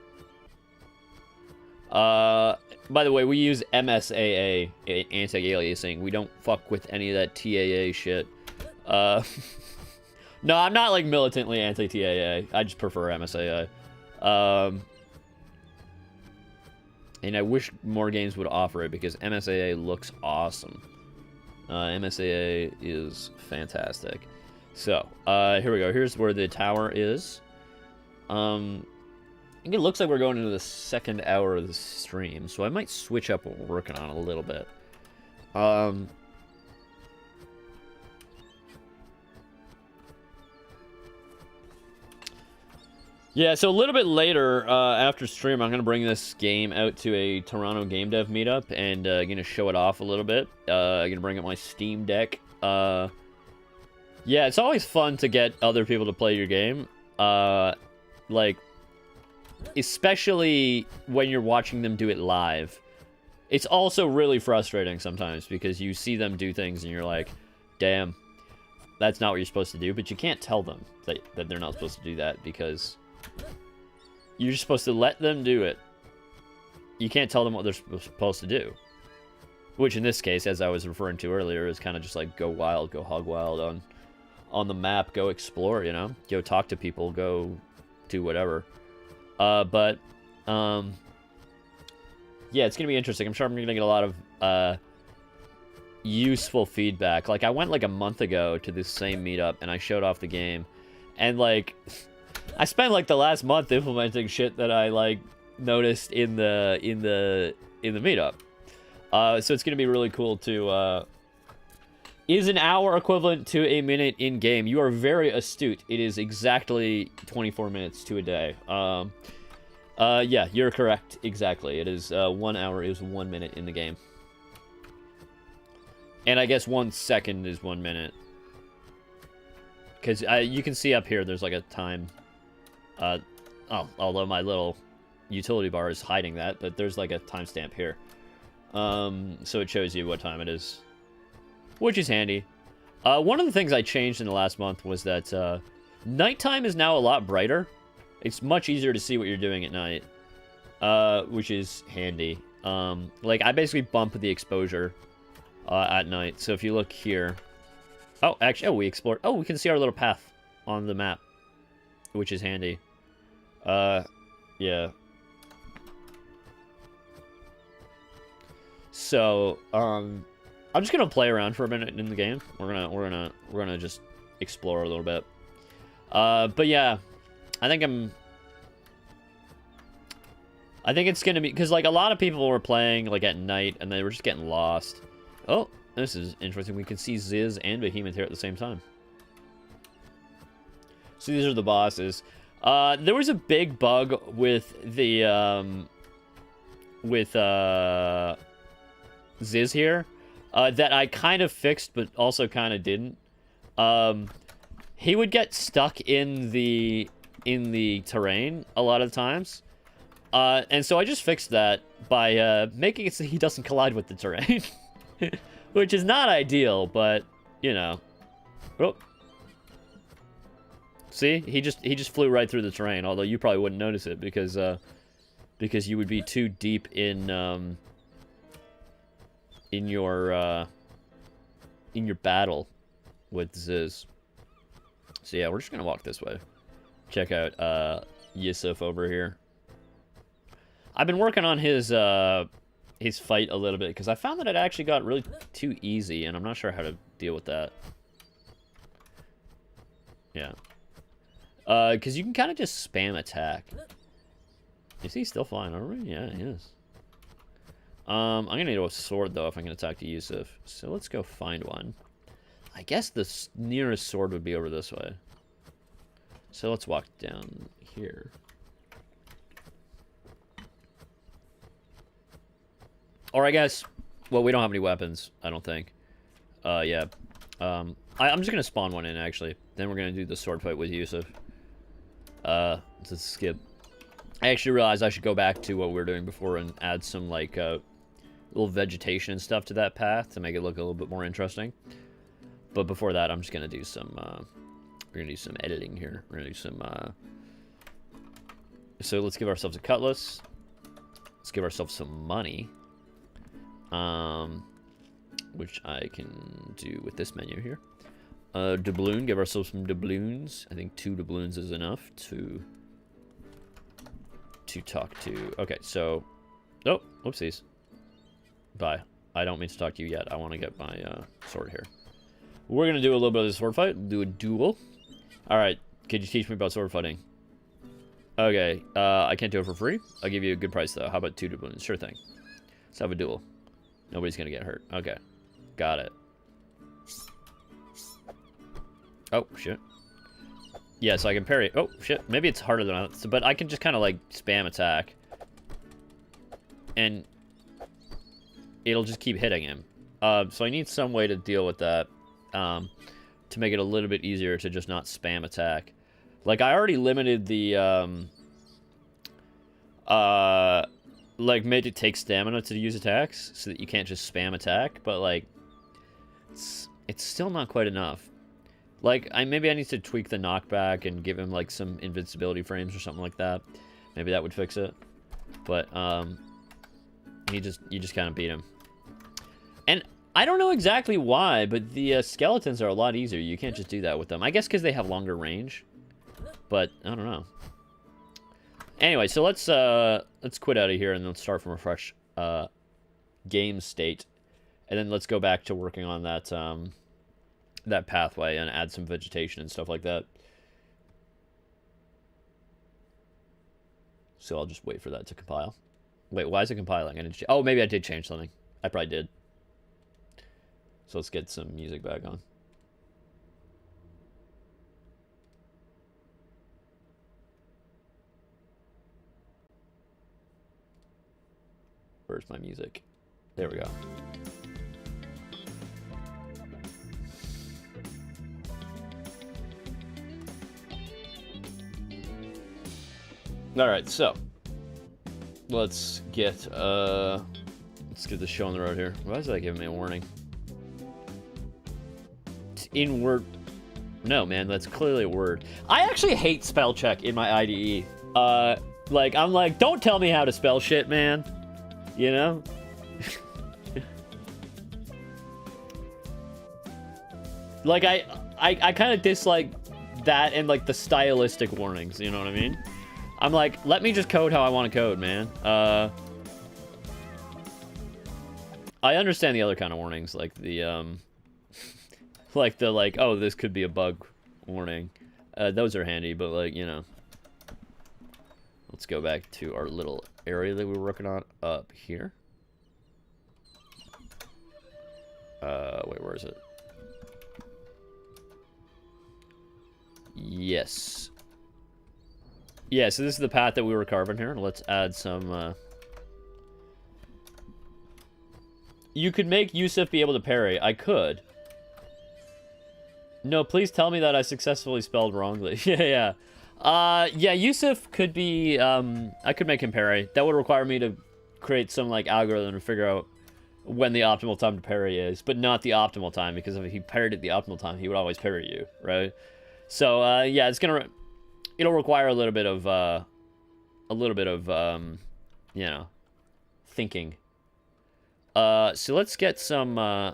By the way, we use MSAA, anti-aliasing. We don't fuck with any of that TAA shit. No, I'm not, like, militantly anti-TAA. I just prefer MSAA. And I wish more games would offer it, because MSAA looks awesome. MSAA is fantastic. So, here we go. Here's where the tower is. I think it looks like we're going into the second hour of the stream, so I might switch up what we're working on a little bit. Yeah, so a little bit later, after stream, I'm going to bring this game out to a Toronto Game Dev meetup, and going to show it off a little bit. I'm going to bring up my Steam Deck. Yeah, it's always fun to get other people to play your game. Like, especially when you're watching them do it live. It's also really frustrating sometimes, because you see them do things, and you're like, damn, that's not what you're supposed to do. But you can't tell them that they're not supposed to do that, because you're just supposed to let them do it. You can't tell them what they're supposed to do. Which in this case, as I was referring to earlier, is kind of just like go wild, go hog wild on the map, go explore, you know? Go talk to people, go do whatever. Yeah, it's gonna be interesting. I'm sure I'm gonna get a lot of useful feedback. Like, I went like a month ago to this same meetup, and I showed off the game, and like I spent like the last month implementing shit that I like noticed in the meetup. So it's gonna be really cool to. Is an hour equivalent to a minute in game? You are very astute. It is exactly 24 minutes to a day. Yeah, you're correct. Exactly. It is 1 hour is 1 minute in the game. And I guess 1 second is 1 minute. Because you can see up here, there's like a time. Although my little utility bar is hiding that, but there's like a timestamp here. So it shows you what time it is. Which is handy. One of the things I changed in the last month was that nighttime is now a lot brighter. It's much easier to see what you're doing at night, which is handy. Like, I basically bump the exposure at night. So if you look here... Oh, actually, we explored... Oh, we can see our little path on the map, which is handy. Yeah. So, I'm just gonna play around for a minute in the game. We're gonna just explore a little bit. But yeah, I think it's gonna be, because like a lot of people were playing like at night and they were just getting lost. Oh, this is interesting. We can see Ziz and Behemoth here at the same time. So these are the bosses. There was a big bug with the Ziz here that I kind of fixed, but also kind of didn't. He would get stuck in the terrain a lot of times, and so I just fixed that by making it so he doesn't collide with the terrain, which is not ideal, but you know. Oh. See, he just flew right through the terrain, although you probably wouldn't notice it because you would be too deep in your battle with Ziz. So yeah, we're just gonna walk this way. Check out Yusuf over here. I've been working on his fight a little bit because I found that it actually got really too easy, and I'm not sure how to deal with that. Yeah. Because you can kind of just spam attack. Is he still flying over me? Yeah, he is. I'm gonna need a sword though if I'm gonna talk to Yusuf. So let's go find one. I guess the nearest sword would be over this way. So let's walk down here. Or I guess, well, we don't have any weapons, I don't think. Yeah. I'm just gonna spawn one in actually. Then we're gonna do the sword fight with Yusuf. Let's skip. I actually realized I should go back to what we were doing before and add some like little vegetation and stuff to that path to make it look a little bit more interesting. But before that, I'm just gonna do some we're gonna do some editing here. We're gonna do some so let's give ourselves a cutlass. Let's give ourselves some money. Which I can do with this menu here. Doubloon, give ourselves some doubloons. I think 2 doubloons is enough to talk to. Okay, so, oh, whoopsies. Bye. I don't mean to talk to you yet. I want to get my sword here. We're gonna do a little bit of the sword fight. Do a duel. All right. Could you teach me about sword fighting? Okay. I can't do it for free. I'll give you a good price though. How about 2 doubloons? Sure thing. Let's have a duel. Nobody's gonna get hurt. Okay. Got it. Oh, shit. Yeah, so I can parry. Oh, shit. Maybe it's harder than I thought. But I can just kind of, like, spam attack. And it'll just keep hitting him. So I need some way to deal with that. To make it a little bit easier to just not spam attack. Like, I already limited the, like, made it take stamina to use attacks. So that you can't just spam attack. But, like, it's still not quite enough. Like, maybe I need to tweak the knockback and give him, like, some invincibility frames or something like that. Maybe that would fix it. But, you just kind of beat him. And I don't know exactly why, but the skeletons are a lot easier. You can't just do that with them. I guess because they have longer range. But, I don't know. Anyway, so let's quit out of here and let's start from a fresh, game state. And then let's go back to working on that, that pathway and add some vegetation and stuff like that. So I'll just wait for that to compile. Wait, why is it compiling? Oh, maybe I did change something. I probably did. So let's get some music back on. Where's my music? There we go. All right, so let's get the show on the road here. Why is that giving me a warning? It's in Word. No, man, that's clearly a word. I actually hate spell check in my IDE. Like, I'm like, don't tell me how to spell shit, man. You know? Like, I kind of dislike that and, like, the stylistic warnings, you know what I mean? I'm like, let me just code how I want to code, man. I understand the other kind of warnings, like the, like, oh, this could be a bug warning. Those are handy, but, like, you know. Let's go back to our little area that we were working on up here. Wait, where is it? Yes. Yeah, so this is the path that we were carving here. Let's add some, You could make Yusuf be able to parry. I could. No, please tell me that I successfully spelled wrongly. Yeah. Yeah, Yusuf could be, I could make him parry. That would require me to create some, like, algorithm to figure out when the optimal time to parry is, but not the optimal time, because if he parried at the optimal time, he would always parry you, right? So, yeah, it'll require a little bit of, you know, thinking. So let's get some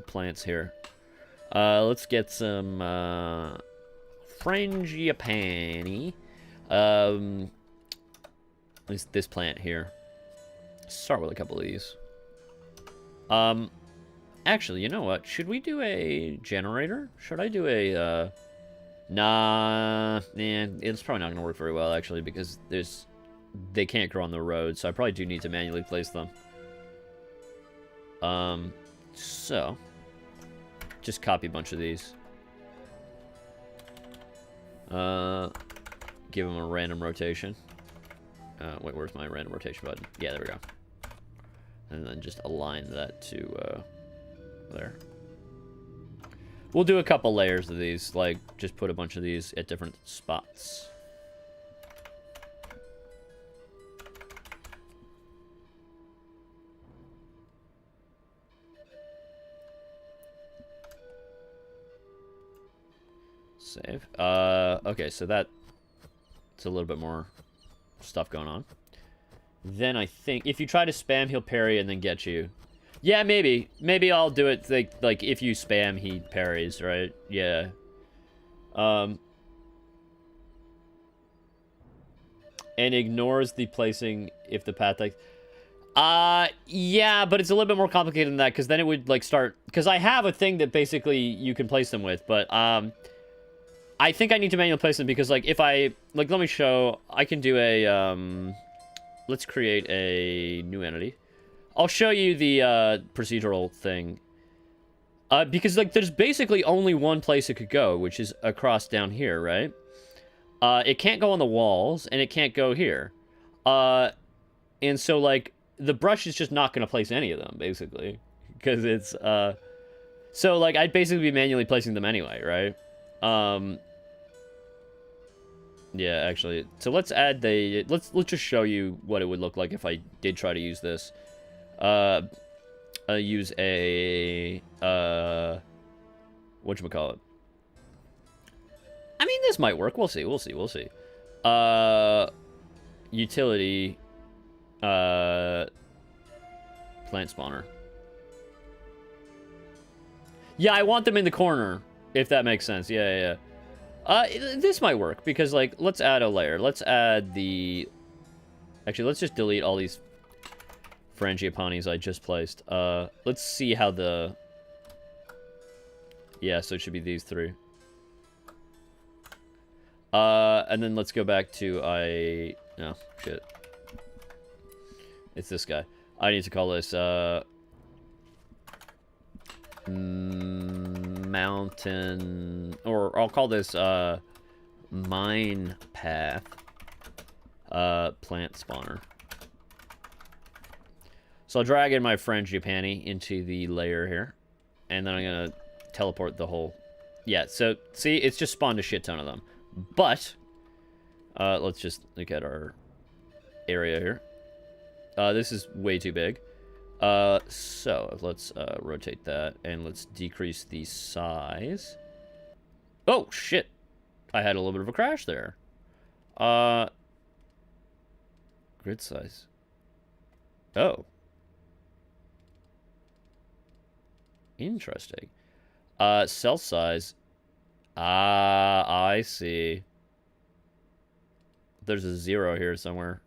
plants here. Let's get some, frangipani. This plant here. Start with a couple of these. Actually, you know what? Should we do a generator? Should I do a, Nah, it's probably not gonna work very well, actually, because they can't grow on the road, so I probably do need to manually place them. So, just copy a bunch of these. Give them a random rotation. Wait, where's my random rotation button? Yeah, there we go. And then just align that to, there. We'll do a couple layers of these, like, just put a bunch of these at different spots. Save. Okay, so it's a little bit more stuff going on. Then I think if you try to spam, he'll parry and then get you. Yeah, maybe. Maybe I'll do it like if you spam, he parries, right? Yeah. And ignores the placing if the path like. Yeah, but it's a little bit more complicated than that, because then it would like start. Because I have a thing that basically you can place them with, but I think I need to manually place them because, like, if I, like, let me show, I can do a, let's create a new entity. I'll show you the, procedural thing. Because, like, there's basically only one place it could go, which is across down here, right? It can't go on the walls, and it can't go here. And so, like, the brush is just not going to place any of them, basically. Because it's, so, like, I'd basically be manually placing them anyway, right? Yeah, actually. So let's add let's just show you what it would look like if I did try to use this. Use a, whatchamacallit? I mean, this might work. We'll see. Utility, plant spawner. Yeah, I want them in the corner, if that makes sense. Yeah. This might work, because, like, let's add a layer. Let's add the... Actually, let's just delete all these frangipanis I just placed. Let's see how the... Yeah, so it should be these three. And then let's go back to No, shit. It's this guy. I need to call this, mountain, or I'll call this mine path plant spawner. So I'll drag in my frangipani into the layer here, and then I'm gonna teleport the whole. Yeah, so see, it's just spawned a shit ton of them. But let's just look at our area here. This is way too big. So let's rotate that, and let's decrease the size. Oh shit, I had a little bit of a crash there. Grid size. Oh, interesting. Cell size. I see. There's a 0 here somewhere.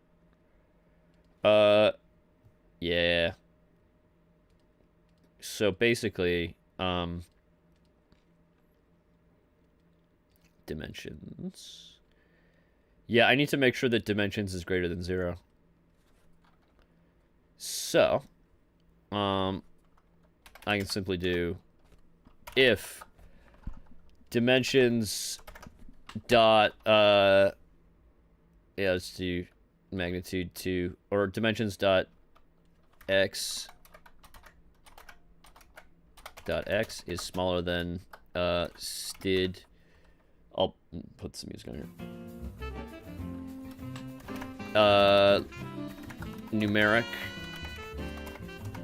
Yeah. So basically, dimensions. Yeah, I need to make sure that dimensions is greater than 0. So, I can simply do if dimensions dot, yeah, let's do magnitude 2, or dimensions dot x is smaller than std. I'll put some music on here. Numeric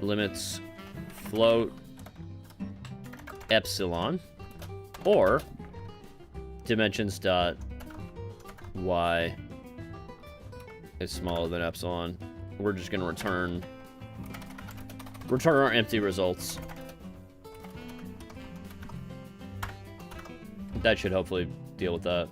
limits float epsilon, or dimensions dot y is smaller than epsilon. We're just gonna return our empty results. That should hopefully deal with that.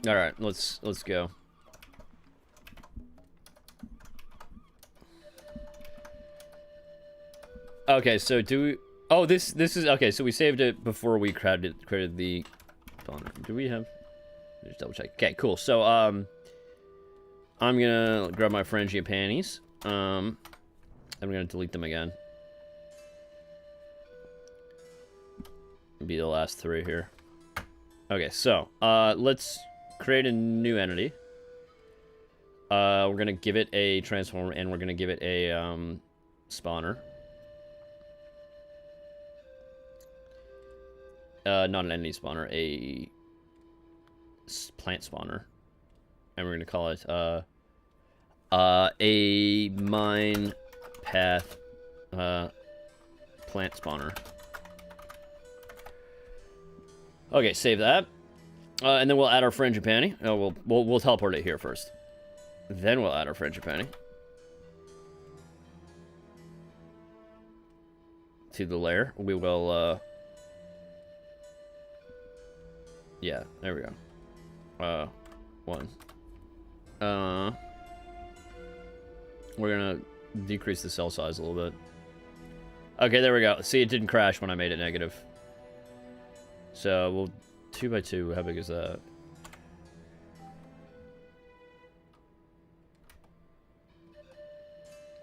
All right, let's go. Okay, so do we? Oh, this is okay. So we saved it before we created the. Do we have? Just double check. Okay, cool. So I'm gonna grab my frangipannies. I'm gonna delete them again. Be the last 3 here. Okay, so let's create a new entity. We're gonna give it a transform, and we're gonna give it a spawner. Not an entity spawner, a plant spawner, and we're gonna call it a mine path plant spawner. Okay, save that. And then we'll add our frangipani. Oh, we'll teleport it here first. Then we'll add our frangipani to the layer. We will, yeah, there we go. 1. We're gonna decrease the cell size a little bit. Okay, there we go. See, it didn't crash when I made it negative. So we'll 2 by 2. How big is that?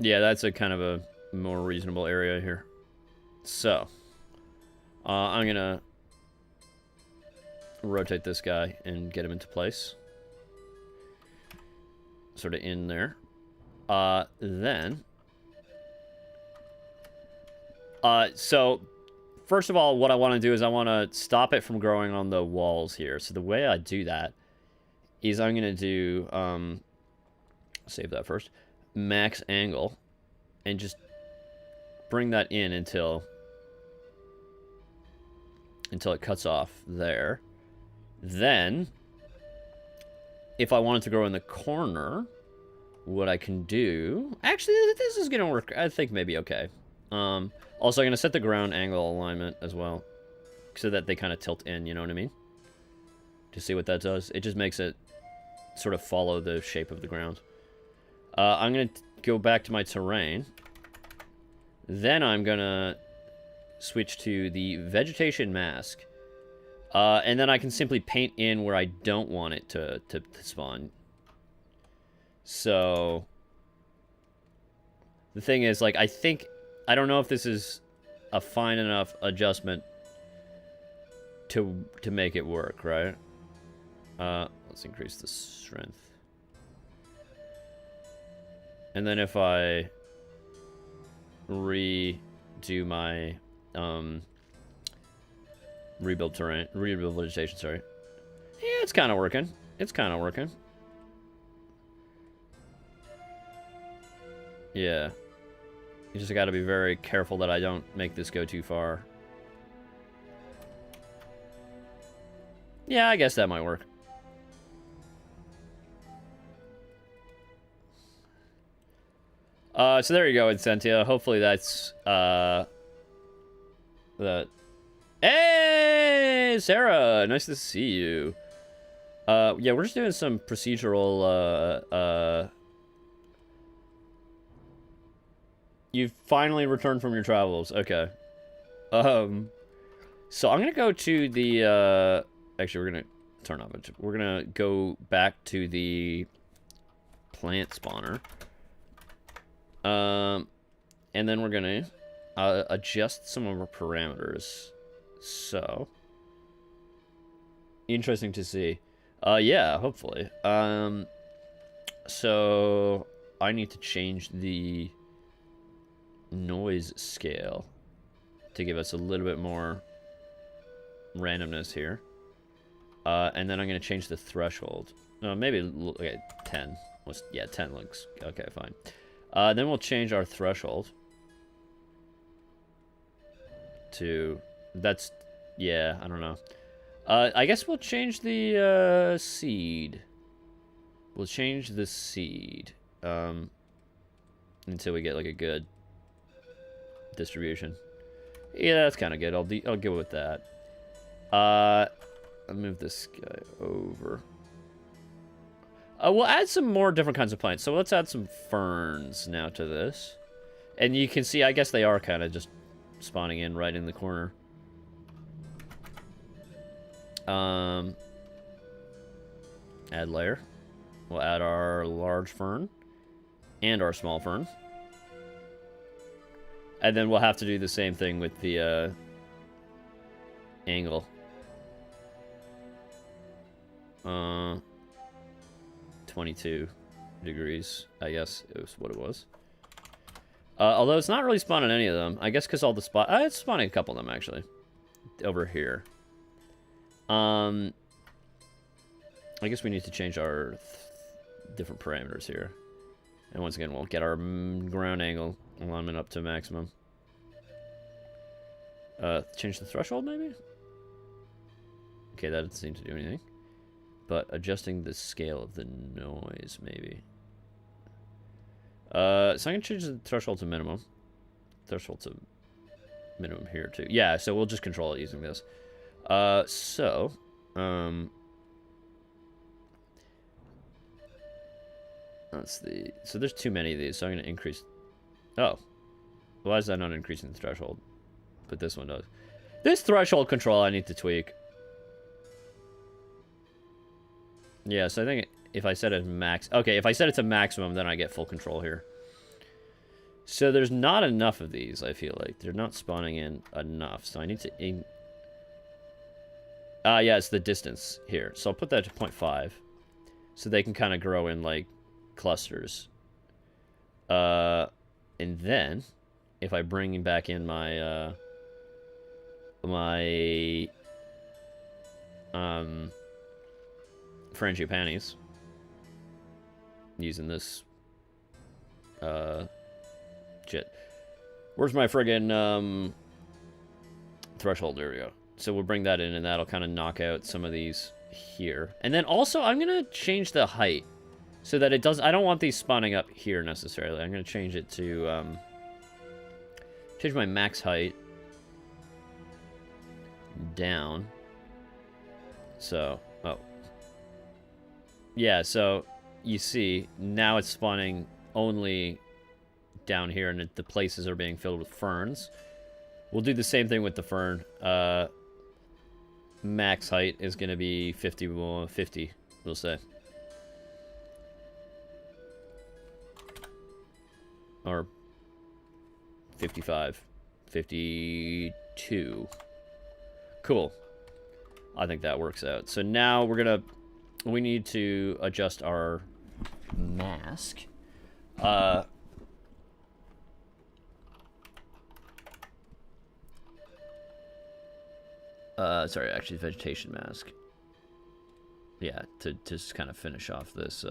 Yeah, that's a kind of a more reasonable area here. So I'm gonna rotate this guy and get him into place, sort of in there. Then so first of all, what I want to do is I want to stop it from growing on the walls here. So the way I do that is I'm going to do, save that first, max angle, and just bring that in until it cuts off there. Then, if I wanted to grow in the corner, what I can do... Actually, this is going to work, I think, maybe okay. Also, I'm going to set the ground angle alignment as well, so that they kind of tilt in, you know what I mean? To see what that does. It just makes it sort of follow the shape of the ground. I'm going to go back to my terrain. Then I'm going to switch to the vegetation mask. And then I can simply paint in where I don't want it to spawn. So the thing is, like, I don't know if this is a fine enough adjustment to make it work, right? Let's increase the strength. And then if I redo my rebuild vegetation, sorry. Yeah, it's kind of working. It's kind of working. Yeah. You just got to be very careful that I don't make this go too far. Yeah, I guess that might work. So there you go, Incentia. Hopefully that's, that... Hey, Sarah! Nice to see you. Yeah, we're just doing some procedural, You've finally returned from your travels. Okay. So I'm gonna go to the, actually, we're gonna turn off it. We're gonna go back to the plant spawner. And then we're gonna adjust some of our parameters. So, interesting to see. Yeah, hopefully. So I need to change the noise scale to give us a little bit more randomness here. And then I'm gonna change the threshold. Maybe okay, 10. Yeah, 10 looks okay. Fine. Then we'll change our threshold to, that's, yeah, I don't know. I guess we'll change the seed. We'll change the seed until we get like a good distribution. Yeah, that's kind of good. I'll go with that. I'll move this guy over. We'll add some more different kinds of plants. So let's add some ferns now to this. And you can see, I guess they are kind of just spawning in right in the corner. Add layer. We'll add our large fern and our small fern. And then we'll have to do the same thing with the angle. 22 degrees, I guess it was what it was. Although it's not really spawning any of them. I guess because all the it's spawning a couple of them, actually. Over here. I guess we need to change our different parameters here. And once again, we'll get our ground angle alignment up to maximum. Change the threshold, maybe? Okay, that doesn't seem to do anything. But adjusting the scale of the noise, maybe. So I'm going to change the threshold to minimum. Threshold to minimum here, too. Yeah, so we'll just control it using this. Let's see. So there's too many of these, so I'm going to increase... Oh. Why is that not increasing the threshold? But this one does. This threshold control I need to tweak. Yeah, so I think if I set it max... Okay, if I set it to maximum, then I get full control here. So there's not enough of these, I feel like. They're not spawning in enough, so I need to... yeah, it's the distance here. So I'll put that to 0.5. So they can kind of grow in, like, clusters. And then, if I bring back in my... frangipanis, using this shit. Where's my friggin' threshold? There we go. So we'll bring that in, and that'll kind of knock out some of these here. And then also, I'm gonna change the height so that it does. I don't want these spawning up here necessarily. I'm gonna change it to change my max height down. So, oh. Yeah, so you see, now it's spawning only down here, and the places are being filled with ferns. We'll do the same thing with the fern. Max height is going to be 50, we'll say. Or 55. 52. Cool. I think that works out. So now we need to adjust our mask. Sorry, actually, vegetation mask. Yeah, to just kind of finish off this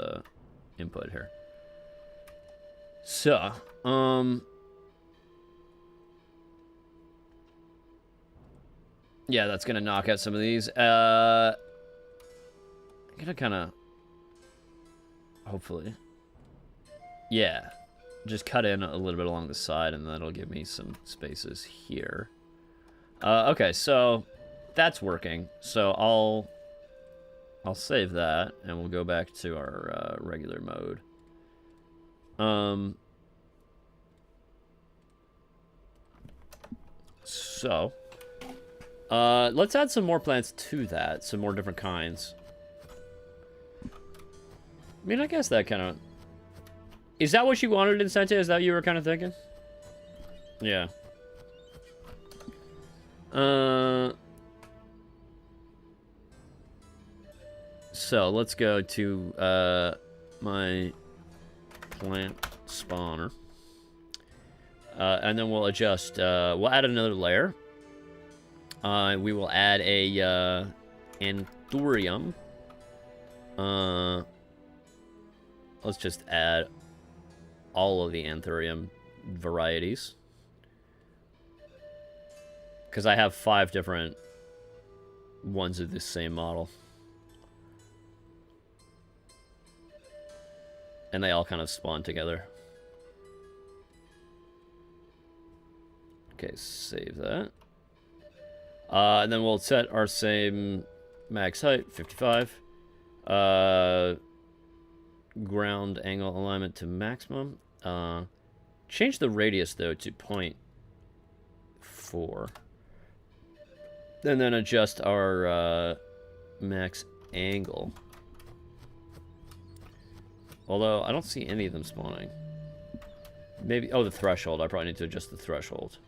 input here. So, yeah, that's gonna knock out some of these. I'm gonna kind of, hopefully, yeah, just cut in a little bit along the side, and that'll give me some spaces here. Okay, so that's working. So I'll save that, and we'll go back to our regular mode. So let's add some more plants to that, some more different kinds. I mean, I guess that kind of... Is that what you wanted in Sente? Is that what you were kind of thinking? Yeah. So, let's go to my plant spawner. And then we'll adjust... we'll add another layer. We will add a anthurium. Let's just add all of the anthurium varieties. Because I have 5 different ones of this same model. And they all kind of spawn together. Okay, save that. And then we'll set our same max height, 55. Ground angle alignment to maximum. Change the radius, though, to 0.4. And then adjust our max angle. Although, I don't see any of them spawning. Maybe... Oh, the threshold. I probably need to adjust the threshold.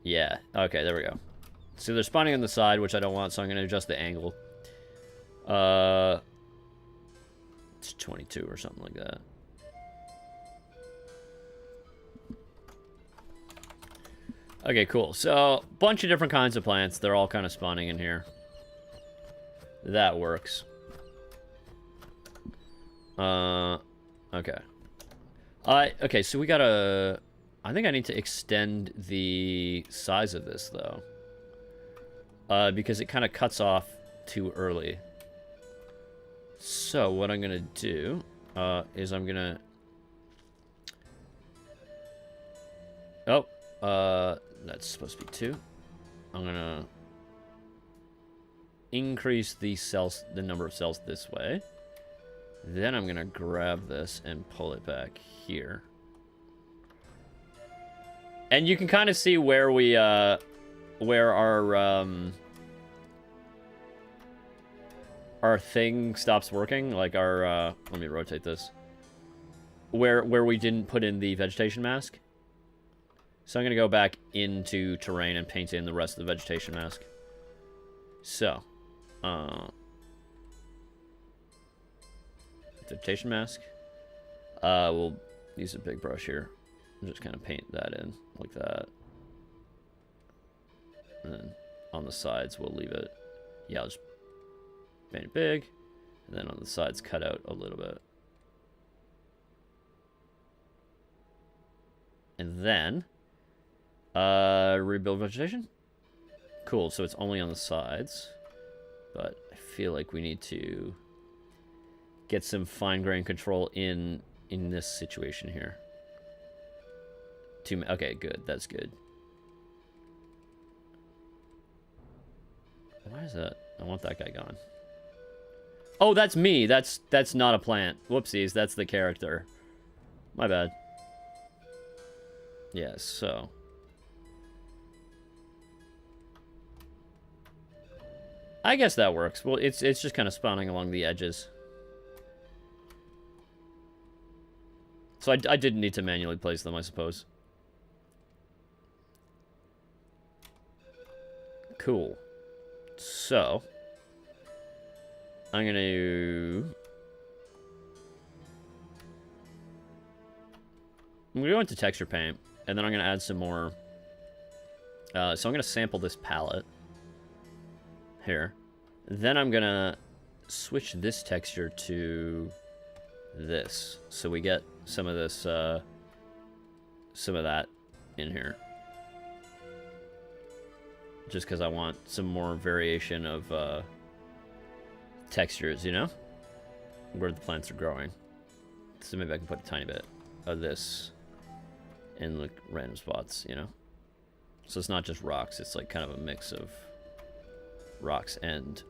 Yeah. Okay, there we go. So they're spawning on the side, which I don't want, so I'm going to adjust the angle. It's 22 or something like that. Okay, cool. So, bunch of different kinds of plants. They're all kind of spawning in here. That works. Okay. Okay, so we gotta... I think I need to extend the size of this, though. Because it kind of cuts off too early. So, what I'm gonna do, is I'm gonna... Oh, that's supposed to be 2. I'm gonna increase the cells, the number of cells this way. Then I'm gonna grab this and pull it back here. And you can kind of see where we, where our thing stops working. Like our, let me rotate this. Where we didn't put in the vegetation mask. So I'm gonna go back into terrain and paint in the rest of the vegetation mask. So, vegetation mask. We'll use a big brush here. And just kind of paint that in like that. And then on the sides, we'll leave it. Yeah, I'll just paint it big. And then on the sides, cut out a little bit. And then, rebuild vegetation. Cool, so it's only on the sides. But I feel like we need to get some fine grain control in this situation here. Okay, good. That's good. Why is that? I want that guy gone. Oh, that's me. That's not a plant. Whoopsies. That's the character. My bad. Yeah, so. I guess that works. Well, it's just kind of spawning along the edges. So I didn't need to manually place them, I suppose. Cool. So, I'm going to go into texture paint, and then I'm going to add some more. So I'm going to sample this palette here. Then I'm going to switch this texture to this, so we get some of this, some of that in here. Just because I want some more variation of textures, you know? Where the plants are growing. So maybe I can put a tiny bit of this in like random spots, you know? So it's not just rocks, it's like kind of a mix of rocks and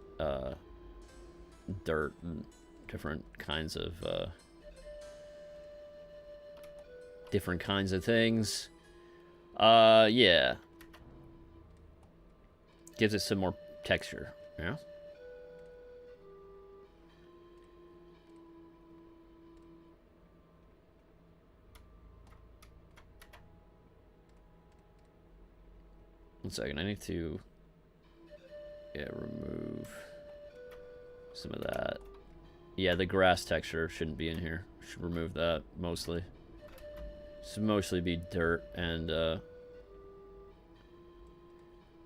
dirt and different kinds of things. Yeah. Gives it some more texture, yeah? One second, I need to remove some of that. Yeah, the grass texture shouldn't be in here. Should remove that mostly. Should mostly be dirt and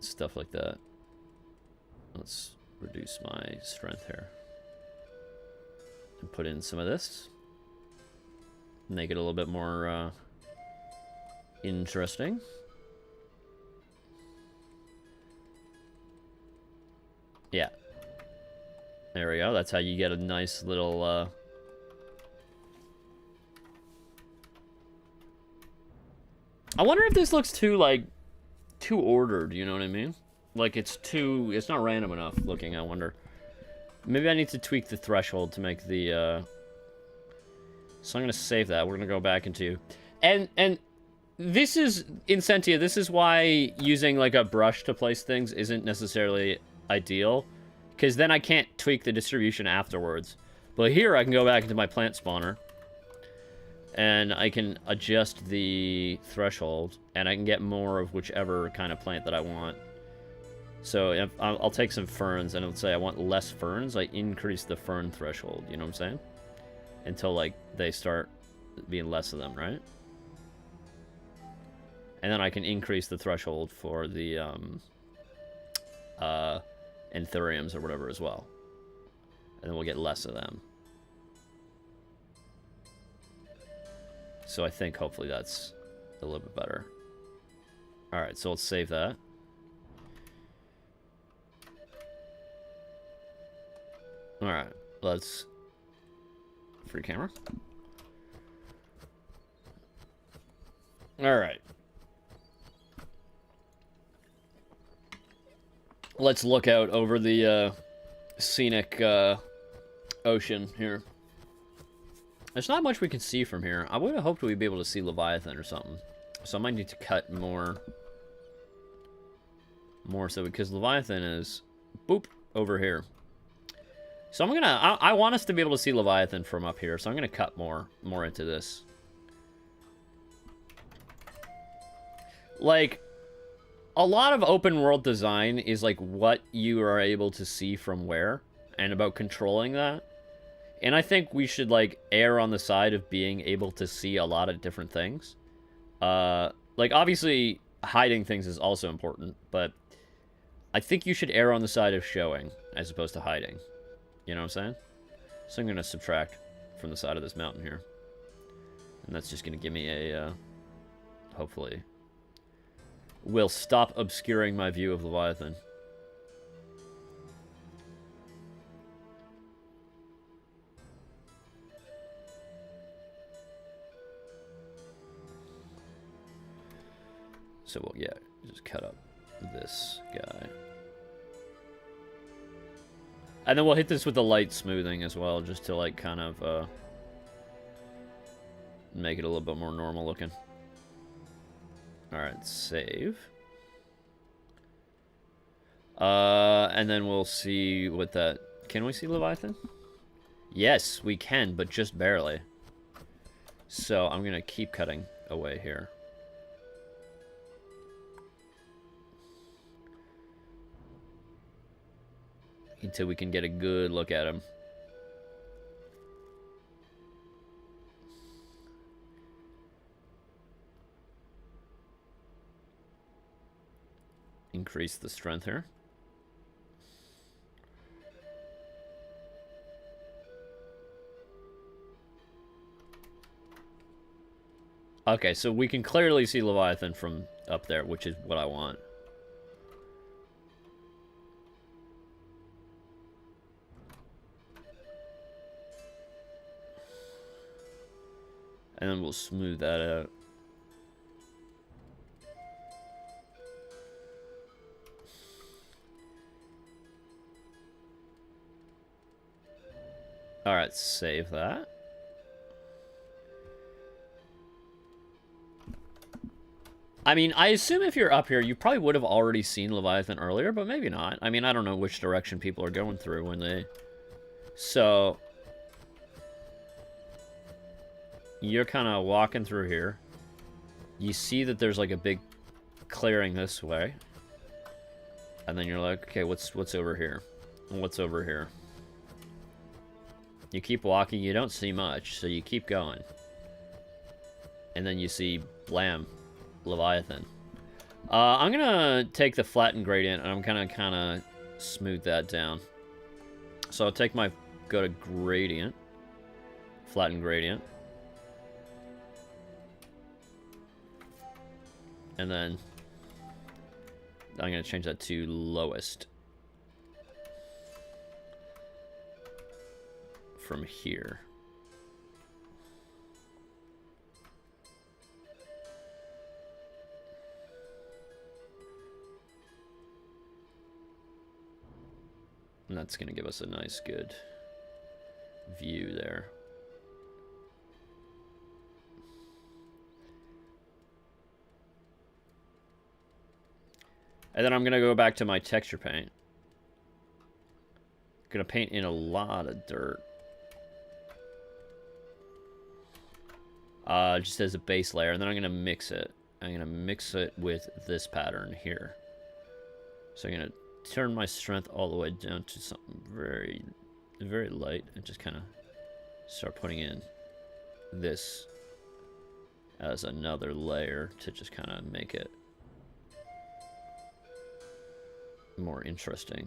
stuff like that. Let's reduce my strength here. And put in some of this. Make it a little bit more interesting. Yeah. There we go. That's how you get a nice little I wonder if this looks too ordered, you know what I mean? Like it's not random enough looking, I wonder. Maybe I need to tweak the threshold to make the so I'm gonna save that. We're gonna go back into and this is in Sentia, this is why using like a brush to place things isn't necessarily ideal, because then I can't tweak the distribution afterwards. But here I can go back into my plant spawner and I can adjust the threshold and I can get more of whichever kind of plant that I want. So if I'll take some ferns and let's say I want less ferns, I increase the fern threshold, you know what I'm saying? Until like they start being less of them, right? And then I can increase the threshold for the anthuriums or whatever as well. And then we'll get less of them. So I think hopefully that's a little bit better. Alright, so let's save that. Alright, let's... free camera. Alright. Let's look out over the scenic ocean here. There's not much we can see from here. I would have hoped we'd be able to see Leviathan or something. So I might need to cut more so, because Leviathan is, boop, over here. So I'm gonna, I want us to be able to see Leviathan from up here, so I'm gonna cut more into this. Like, a lot of open world design is like what you are able to see from where, and about controlling that. And I think we should like err on the side of being able to see a lot of different things. Like obviously hiding things is also important, but I think you should err on the side of showing as opposed to hiding. You know what I'm saying? So I'm gonna subtract from the side of this mountain here. And that's just gonna give me a, hopefully, will stop obscuring my view of Leviathan. So we'll, yeah, just cut up this guy. And then we'll hit this with the light smoothing as well, just to like kind of make it a little bit more normal looking. Alright, save. And then we'll see what that... Can we see Leviathan? Yes, we can, but just barely. So I'm gonna keep cutting away here. Until we can get a good look at him. Increase the strength here. Okay, so we can clearly see Leviathan from up there, which is what I want. And then we'll smooth that out. Alright, save that. I mean, I assume if you're up here, you probably would have already seen Leviathan earlier, but maybe not. I mean, I don't know which direction people are going through when they... So... You're kind of walking through here. You see that there's like a big clearing this way. And then you're like, okay, what's over here? What's over here? You keep walking, you don't see much, so you keep going. And then you see, blam, Leviathan. I'm gonna take the flatten gradient and I'm gonna kind of smooth that down. So I'll take my, go to gradient, flatten gradient. And then I'm gonna change that to lowest. From here. And that's going to give us a nice, good view there. And then I'm going to go back to my texture paint. Going to paint in a lot of dirt. Just as a base layer, and then I'm going to mix it. I'm going to mix it with this pattern here. So I'm going to turn my strength all the way down to something very, very light, and just kind of start putting in this as another layer to just kind of make it more interesting.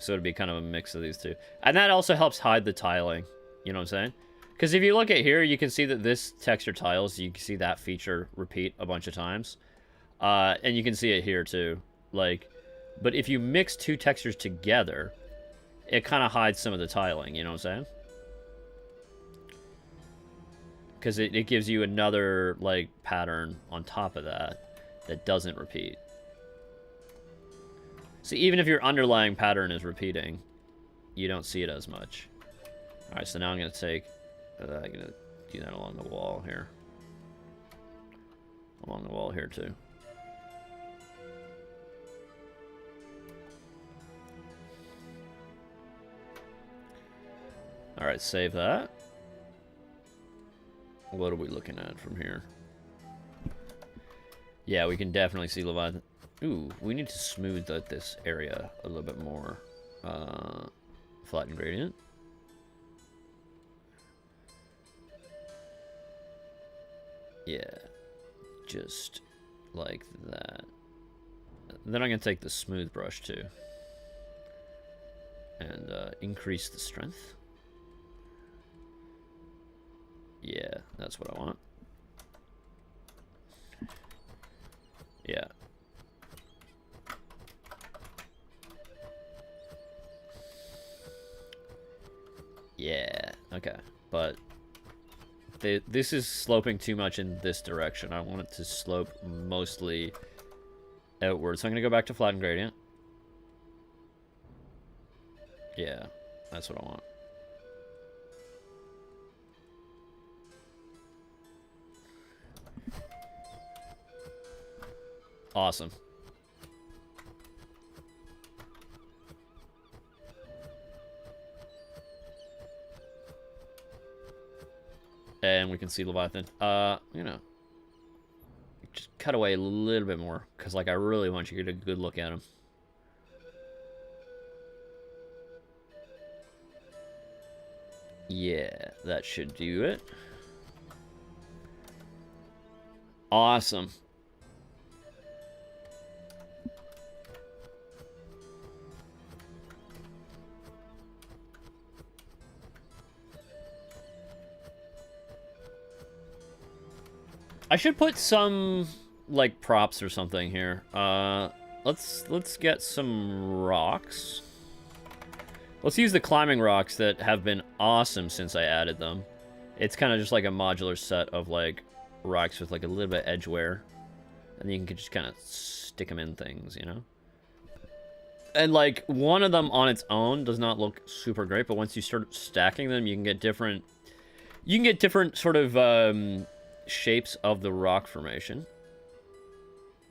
So it'd be kind of a mix of these two. And that also helps hide the tiling. You know what I'm saying? Because if you look at here, you can see that this texture tiles, you can see that feature repeat a bunch of times. And you can see it here too. Like, but if you mix two textures together, it kind of hides some of the tiling. You know what I'm saying? Because it gives you another, like, pattern on top of that doesn't repeat. So even if your underlying pattern is repeating, you don't see it as much. Alright, so now I'm going to take... I'm going to do that along the wall here. Along the wall here, too. Alright, save that. What are we looking at from here? Yeah, we can definitely see Leviathan. Ooh, we need to smooth this area a little bit more. Flatten gradient. Yeah, just like that. Then I'm going to take the smooth brush too. And increase the strength. Yeah, that's what I want. Yeah. Yeah, okay. But this is sloping too much in this direction. I want it to slope mostly outward. So I'm going to go back to flatten gradient. Yeah, that's what I want. Awesome. And we can see Leviathan. You know, just cut away a little bit more, because, like, I really want you to get a good look at him. Yeah, that should do it. Awesome. I should put some, like, props or something here. Let's get some rocks. Let's use the climbing rocks that have been awesome since I added them. It's kind of just like a modular set of like rocks with like a little bit of edge wear. And you can just kind of stick them in things, you know? And like one of them on its own does not look super great, but once you start stacking them, you can get different sort of shapes of the rock formation.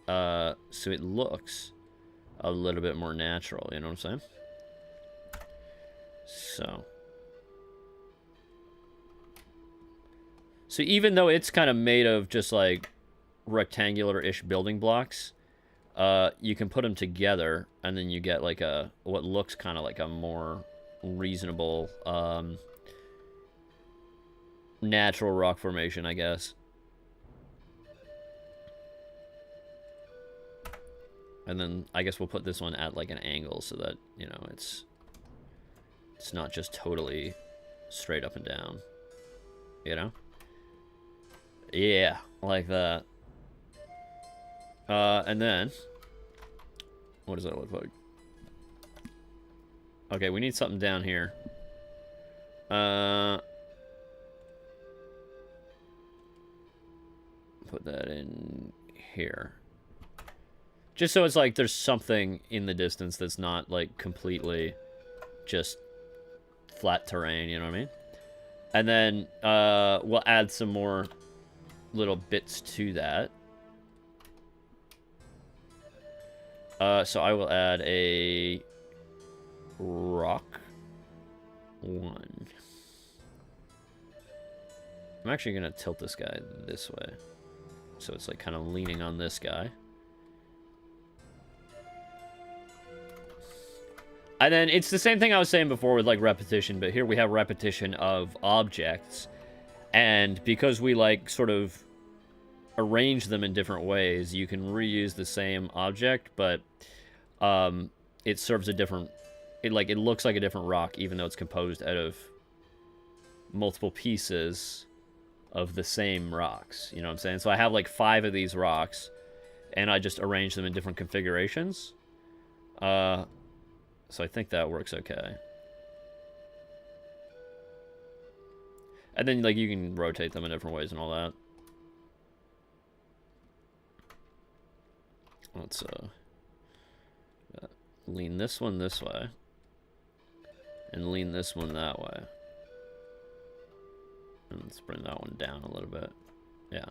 So it looks a little bit more natural, you know what I'm saying? So even though it's kind of made of just like rectangular-ish building blocks, you can put them together and then you get like a what looks kind of like a more reasonable natural rock formation, I guess. And then I guess we'll put this one at like an angle so that, you know, it's not just totally straight up and down, you know? Yeah, like that. And then, what does that look like? Okay, we need something down here. Put that in here. Just so it's like there's something in the distance that's not like completely just flat terrain, you know what I mean? And then we'll add some more little bits to that. So I will add a rock 1. I'm actually gonna tilt this guy this way, so it's like kind of leaning on this guy. And then it's the same thing I was saying before with like repetition, but here we have repetition of objects. And because we like sort of arrange them in different ways, you can reuse the same object, but it serves a different, it looks like a different rock, even though it's composed out of multiple pieces of the same rocks. You know what I'm saying? So I have like 5 of these rocks, and I just arrange them in different configurations. So I think that works okay. And then like you can rotate them in different ways and all that. Let's lean this one this way and lean this one that way. And let's bring that one down a little bit. Yeah.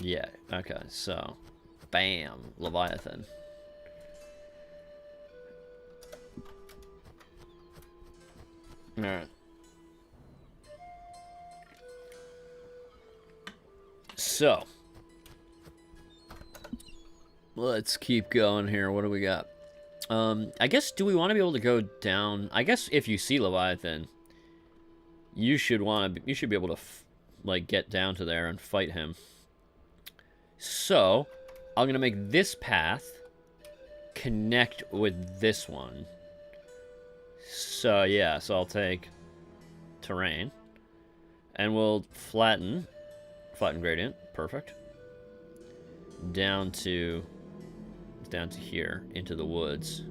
Yeah, okay, so bam, Leviathan. Alright. So let's keep going here. What do we got? I guess, do we want to be able to go down? I guess if you see Leviathan, you should be able to like get down to there and fight him. So I'm gonna make this path connect with this one. So yeah, so I'll take terrain and we'll flatten gradient, perfect. Down to here into the woods.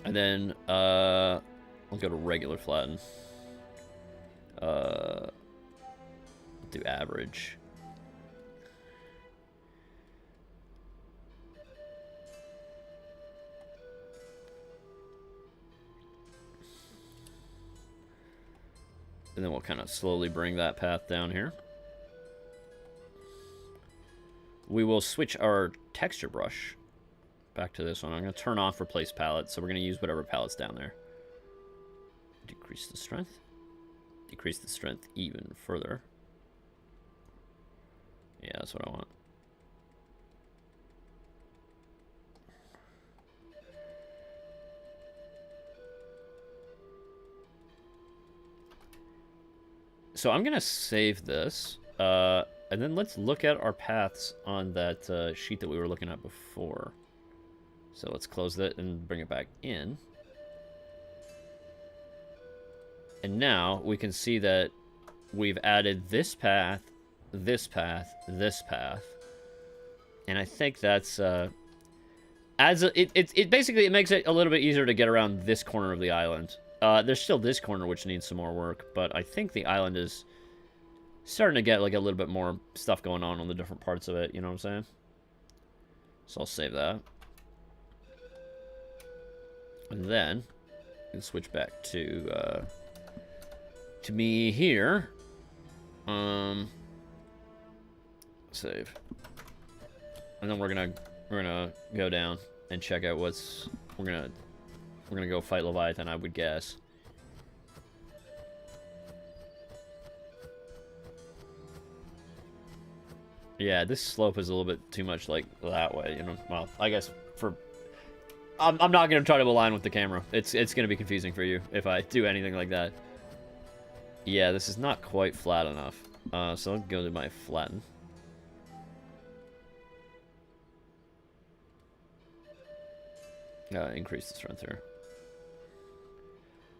And then I'll go to regular flatten. Do average. And then we'll kind of slowly bring that path down here. We will switch our texture brush back to this one. I'm going to turn off replace palette, so we're going to use whatever palette's down there. Decrease the strength. Decrease the strength even further. Yeah, that's what I want. So I'm going to save this, and then let's look at our paths on that sheet that we were looking at before. So let's close that and bring it back in. And now we can see that we've added this path, this path, this path. And I think that's it basically makes it a little bit easier to get around this corner of the island. There's still this corner which needs some more work, but I think the island is starting to get like a little bit more stuff going on the different parts of it, you know what I'm saying? So I'll save that. And then we can switch back to me here. Save. And then we're gonna go down and check out what's we're gonna go fight Leviathan, I would guess. Yeah, this slope is a little bit too much like that way, you know. Well, I guess for I'm not gonna try to align with the camera. It's gonna be confusing for you if I do anything like that. Yeah, this is not quite flat enough. So I'll go to my flatten. Increase the strength here.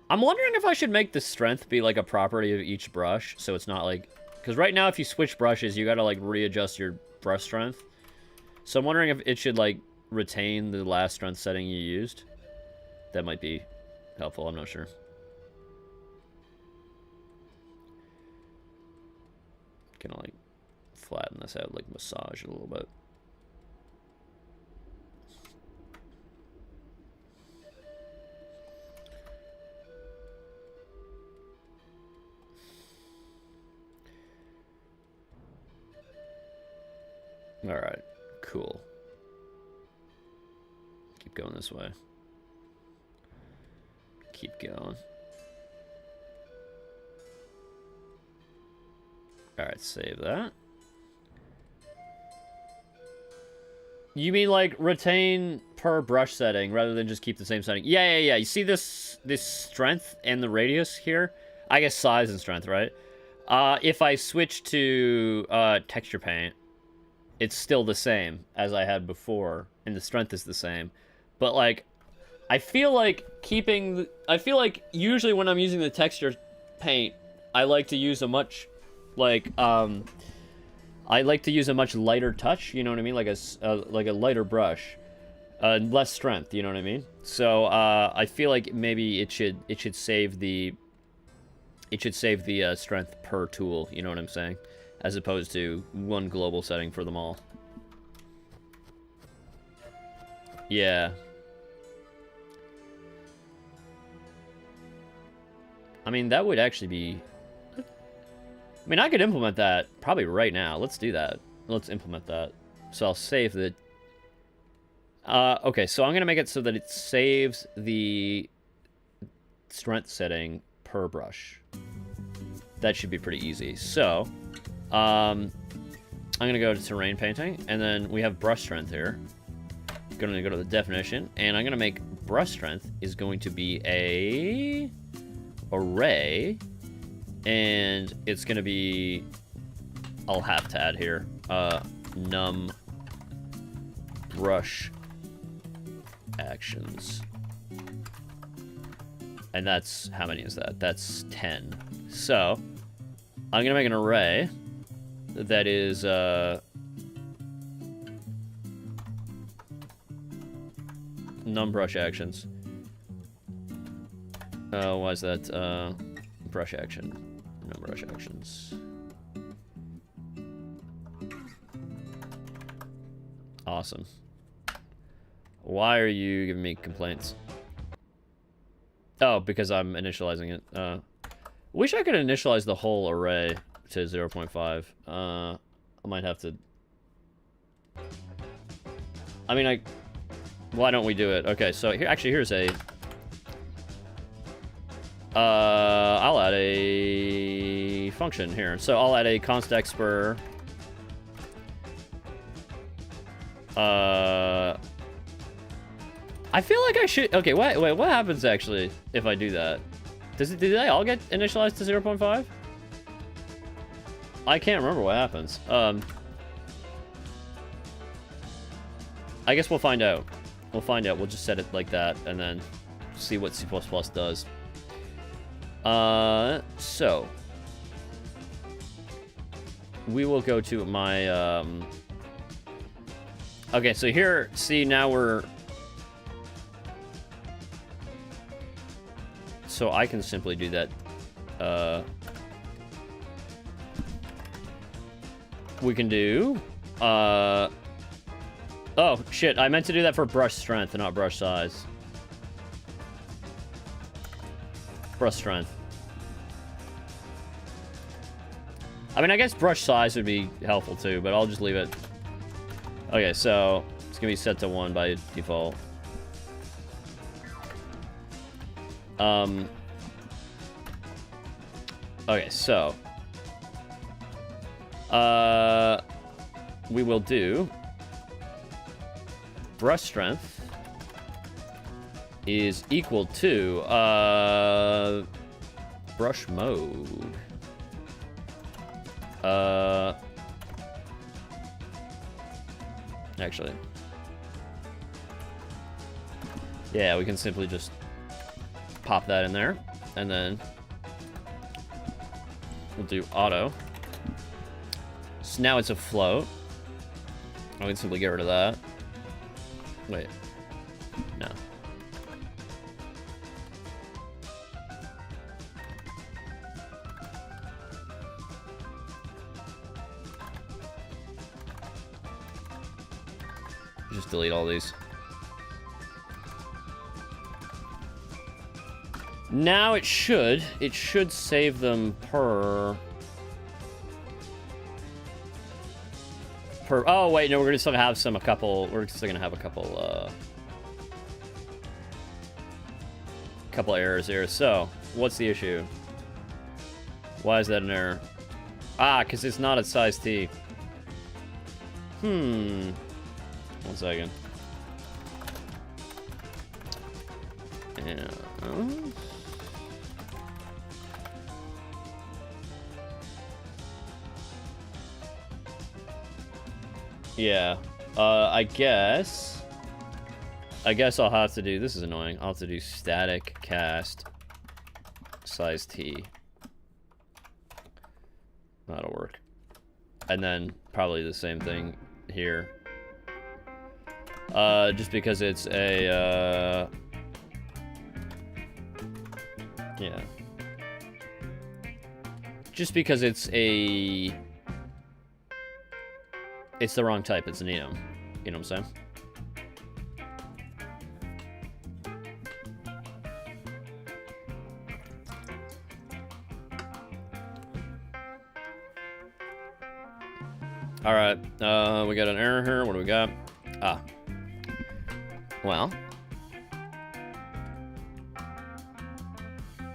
I'm wondering if I should make the strength be like a property of each brush, so it's not like... Because right now if you switch brushes, you gotta like readjust your brush strength. So I'm wondering if it should like retain the last strength setting you used. That might be helpful, I'm not sure. Gonna like flatten this out, like massage it a little bit. Alright, cool. Keep going this way. Keep going. Alright, save that. You mean like retain per brush setting rather than just keep the same setting? Yeah. You see this strength and the radius here? I guess size and strength, right? If I switch to texture paint, it's still the same as I had before, and the strength is the same. But like, I feel like usually when I'm using the texture paint, I like to use a much lighter touch, you know what I mean? Like a lighter brush, less strength, you know what I mean? So I feel like maybe it should save the strength per tool, you know what I'm saying? As opposed to one global setting for them all. Yeah. I mean, that would actually be... I mean, I could implement that probably right now. Let's do that. Let's implement that. So I'll save the... okay, so I'm going to make it so that it saves the strength setting per brush. That should be pretty easy. So... I'm gonna go to terrain painting, and then we have brush strength here. Gonna go to the definition, and I'm gonna make brush strength is going to be a array, and it's gonna be, I'll have to add here, num brush actions. And that's, how many is that? That's 10. So, I'm gonna make an array that is num brush actions. Why is that? Brush action. Num brush actions. Awesome. Why are you giving me complaints? Oh, because I'm initializing it. Wish I could initialize the whole array to 0.5. I might have to... I mean, why don't we do it? Okay, so here, actually, here's a... I'll add a function here. So I'll add a const expr. I feel like I should... Okay, wait, what happens, actually, if I do that? Do they all get initialized to 0.5? I can't remember what happens. I guess we'll find out. We'll find out. We'll just set it like that, and then see what C++ does. So we will go to my, okay, so here, see, now we're, so I can simply do that, we can do, oh, shit, I meant to do that for brush strength and not brush size. Brush strength. I mean, I guess brush size would be helpful too, but I'll just leave it. Okay, so it's gonna be set to 1 by default. Okay, so we will do brush strength is equal to brush mode. Actually, yeah, we can simply just pop that in there, and then we'll do auto. So now it's a float. I can simply get rid of that. Wait, no. Just delete all these. Now it should save them per, oh wait, no, we're gonna still have a couple errors here. So, what's the issue? Why is that an error? Ah, because it's not at size T. 1 second. Yeah. I guess I'll have to do, this is annoying, I'll have to do static cast size T. That'll work. And then probably the same thing here. Just because it's a, yeah. Just because it's the wrong type, it's an enum. You know what I'm saying? Alright, we got an error here. What do we got? Ah. Well.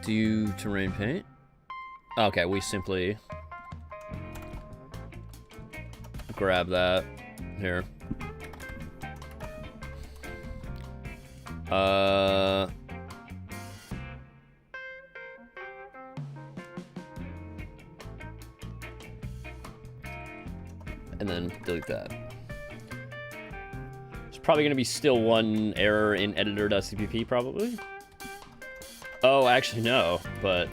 Do terrain paint? Okay, we simply grab that here. And then delete that. There's probably going to be still one error in editor.cpp, probably. Oh, actually, no. But,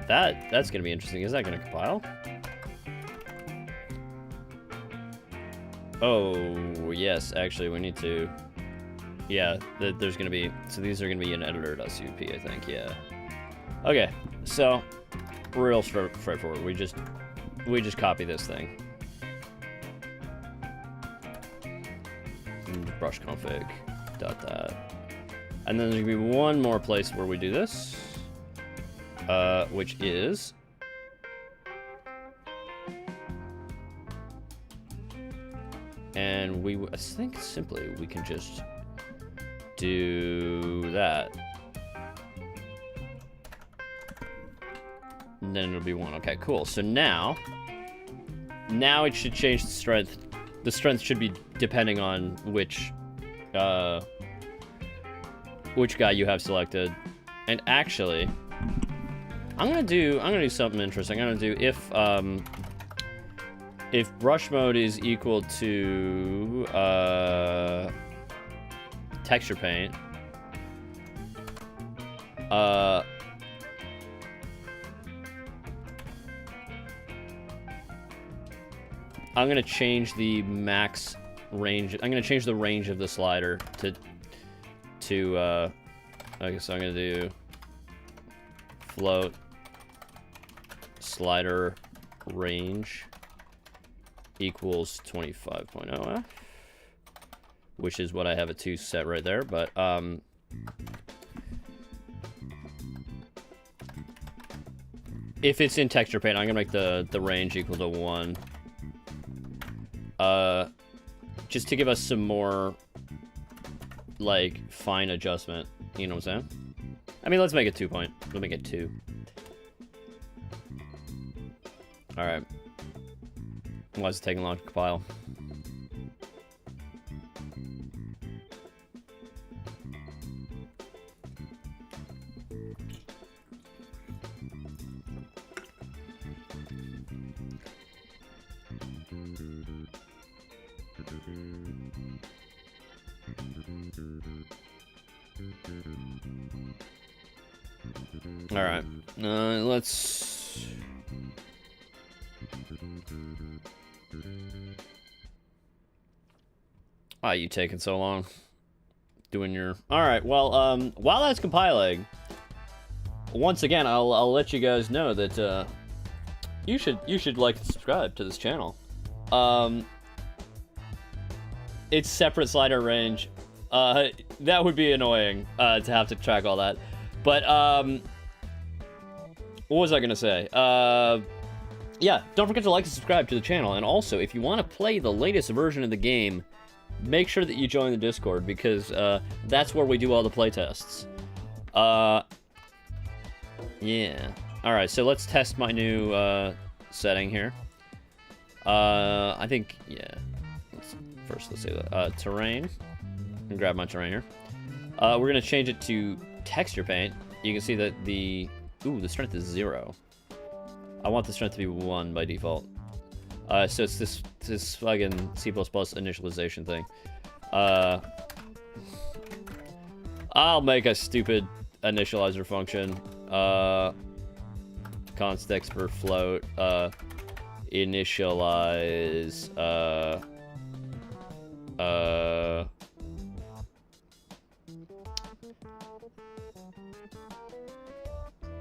that's going to be interesting. Is that going to compile? Oh, yes, actually, we need to... Yeah, there's going to be... So these are going to be in editor.cpp, I think, yeah. Okay, so, real straightforward. We just copy this thing. And brush config, .that. And then there's going to be one more place where we do this, which is... And I think simply we can just do that. And then it'll be 1. Okay, cool. So now it should change the strength. The strength should be depending on which guy you have selected. And actually, I'm gonna do something interesting. I'm gonna do if brush mode is equal to texture paint, I'm gonna change the max range. I'm gonna change the range of the slider to okay, so I'm gonna do float slider range equals 25.0, which is what I have it to set right there, but if it's in texture paint, I'm gonna make the range equal to 1. Just to give us some more, like, fine adjustment. You know what I'm saying? I mean, let's make it 2 point. Let's make it 2. Alright. Why is it taking long to compile? Alright, let's... Why are you taking so long? Doing your... Alright, well, while that's compiling, once again, I'll let you guys know that, you should like and subscribe to this channel. It's separate slider range. That would be annoying, to have to track all that. But, what was I gonna say? Yeah, don't forget to like and subscribe to the channel. And also, if you want to play the latest version of the game, make sure that you join the Discord, because, that's where we do all the playtests. Yeah. Alright, so let's test my new, setting here. I think, yeah. Let's say that. Terrain. And grab my terrain here. We're gonna change it to texture paint. You can see that the strength is 0. I want the strength to be 1 by default. So it's this fucking C++ initialization thing. I'll make a stupid initializer function. Const expr float. Initialize.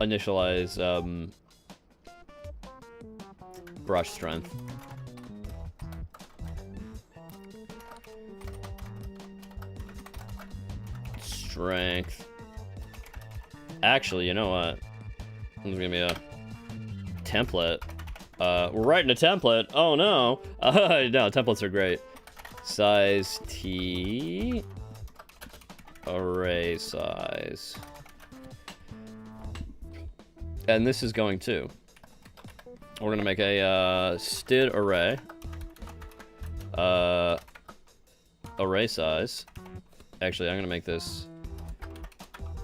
Initialize brush strength. Strength. Actually, you know what? There's gonna be a template. We're writing a template. Oh no. No, templates are great. Size T. Array size. And this is going to. We're gonna make a std array. Array size. Actually, I'm gonna make this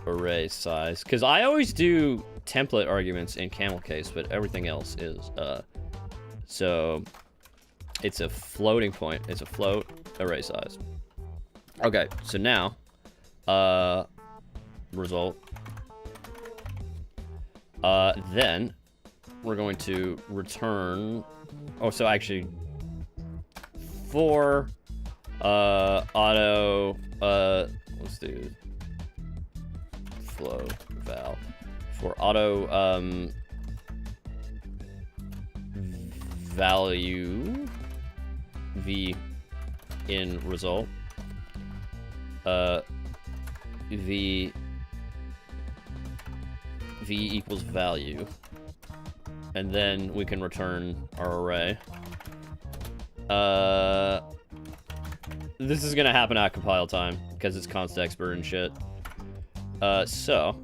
array size, because I always do template arguments in camel case, but everything else is so it's a floating point. It's a float array size. Okay, so now result. Then we're going to return. Oh, so actually for auto let's do flow val for auto value v in result v equals value, and then we can return our array. This is gonna happen at compile time because it's const expr and shit. So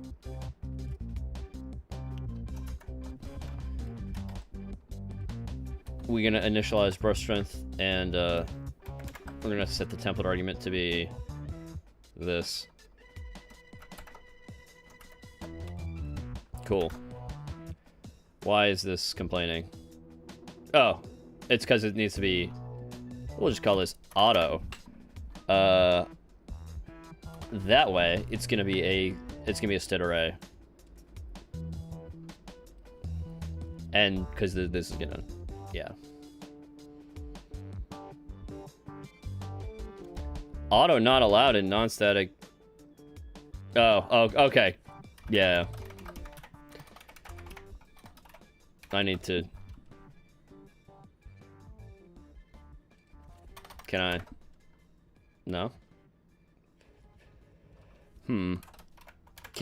we're gonna initialize brush strength, and we're gonna set the template argument to be this. Cool. Why is this complaining? Oh, it's because it needs to be, we'll just call this auto. That way, it's gonna be a std array. And because this is gonna, yeah. Auto not allowed in non-static. Oh, okay. Yeah. I need to. Can I? No. Can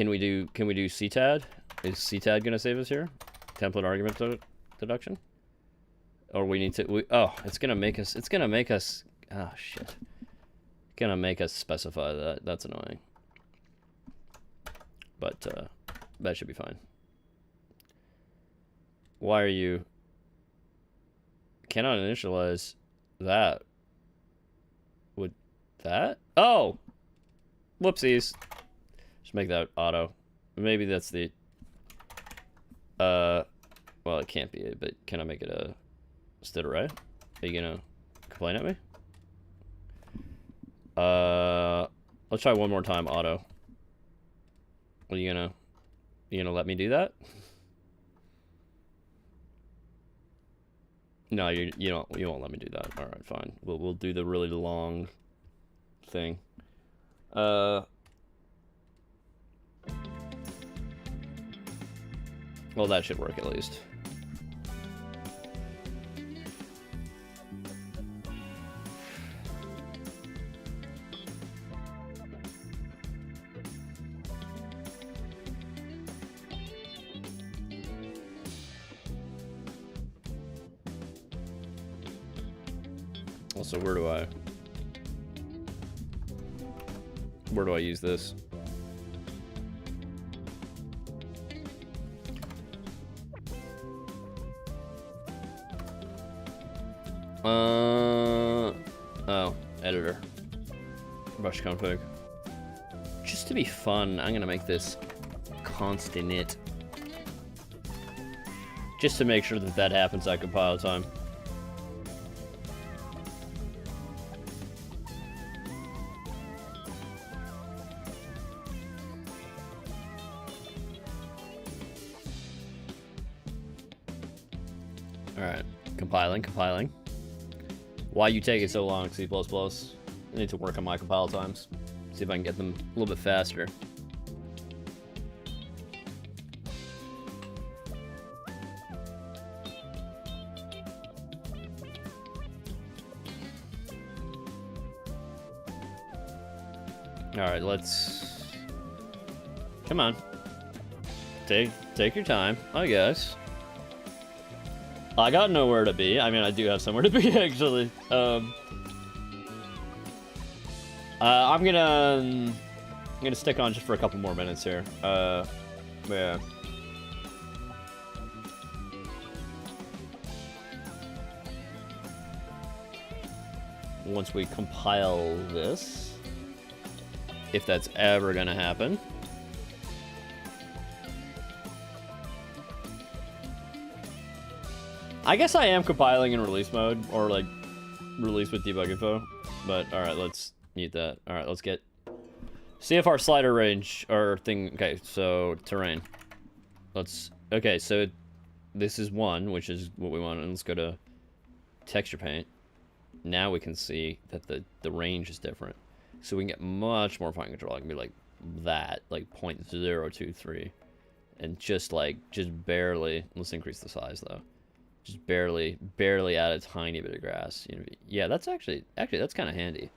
we do CTAD? Is CTAD gonna save us here? Template argument deduction? Or we need to, oh, it's gonna make us, oh shit. It's gonna make us specify that. That's annoying. But, that should be fine. Why are you, cannot initialize that. Would that? Oh! Whoopsies. Just make that auto. Maybe that's the, well, it can't be it, but can I make it a std array? Are you gonna complain at me? Let's try one more time, auto. Are you gonna let me do that? No, you won't let me do that. All right, fine. We'll do the really long thing. Well, that should work at least. Also, where do I use this? Oh, editor. Brush config. Just to be fun, I'm gonna make this const init. Just to make sure that happens at compile time. Alright, compiling. Why you taking so long, C++? I need to work on my compile times. See if I can get them a little bit faster. Alright, let's... Come on. Take your time, I guess. I got nowhere to be. I mean, I do have somewhere to be, actually. I'm gonna stick on just for a couple more minutes here. Yeah. Once we compile this, if that's ever gonna happen. I guess I am compiling in release mode, or like release with debug info, but alright, let's mute that. Alright, let's get CFR slider range, or thing. Okay, so terrain. Okay, so this is 1, which is what we want, and let's go to texture paint. Now we can see that the range is different. So we can get much more fine control. I can be like that, like 0.023. And just barely, let's increase the size though. Just barely add a tiny bit of grass. You know, yeah, that's actually that's kind of handy.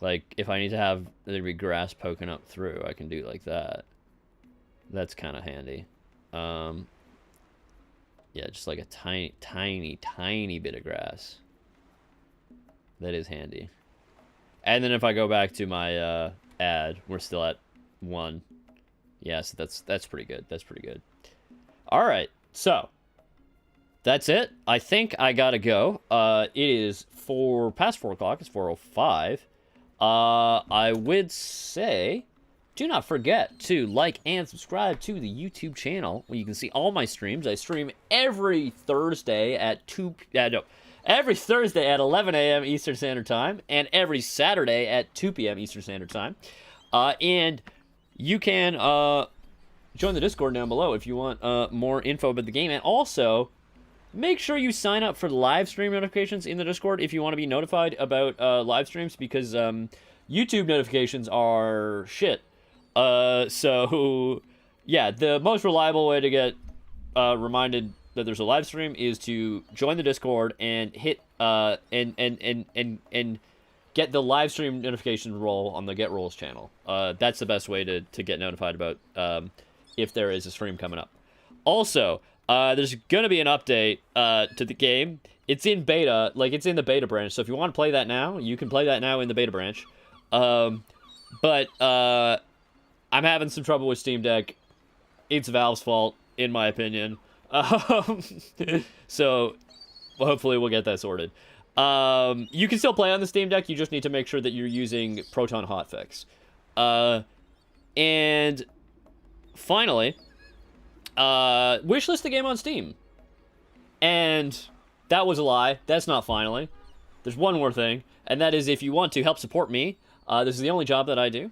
Like if I need to have there be grass poking up through, I can do it like that. That's kind of handy. Yeah, just like a tiny bit of grass. That is handy. And then if I go back to my add, we're still at 1. Yes, that's pretty good. That's pretty good. All right, so. That's it. I think I gotta go. It is past 4 o'clock. It's 4:05. I would say, do not forget to like and subscribe to the YouTube channel where you can see all my streams. I stream every Thursday at every Thursday at 11 a.m. Eastern Standard Time, and every Saturday at 2 p.m. Eastern Standard Time. And you can join the Discord down below if you want more info about the game. And also, make sure you sign up for live stream notifications in the Discord if you want to be notified about live streams, because YouTube notifications are shit. So, yeah, the most reliable way to get reminded that there's a live stream is to join the Discord and hit and get the live stream notification roll on the Get Rolls channel. That's the best way to get notified about if there is a stream coming up. Also, there's gonna be an update to the game. It's in beta, like it's in the beta branch. So if you want to play that now, you can play that now in the beta branch. But I'm having some trouble with Steam Deck. It's Valve's fault, in my opinion. So hopefully we'll get that sorted. You can still play on the Steam Deck. You just need to make sure that you're using Proton Hotfix. And finally, wishlist the game on Steam. And that was a lie. That's not finally. There's one more thing, and that is if you want to help support me, this is the only job that I do.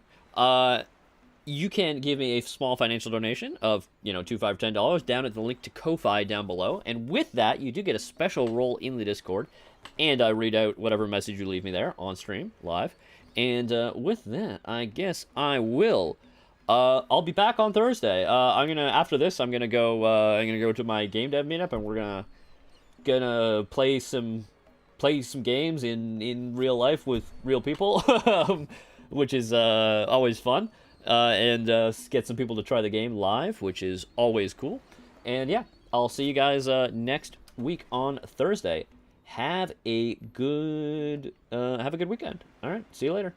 You can give me a small financial donation of, $2, $5, $10 down at the link to Ko-Fi down below. And with that, you do get a special role in the Discord. And I read out whatever message you leave me there on stream, live. And with that, I guess I will. I'll be back on Thursday. After this, I'm gonna go to my game dev meetup, and we're gonna play some games in real life with real people, which is always fun. And get some people to try the game live, which is always cool. And yeah, I'll see you guys next week on Thursday. Have a good weekend. All right, see you later.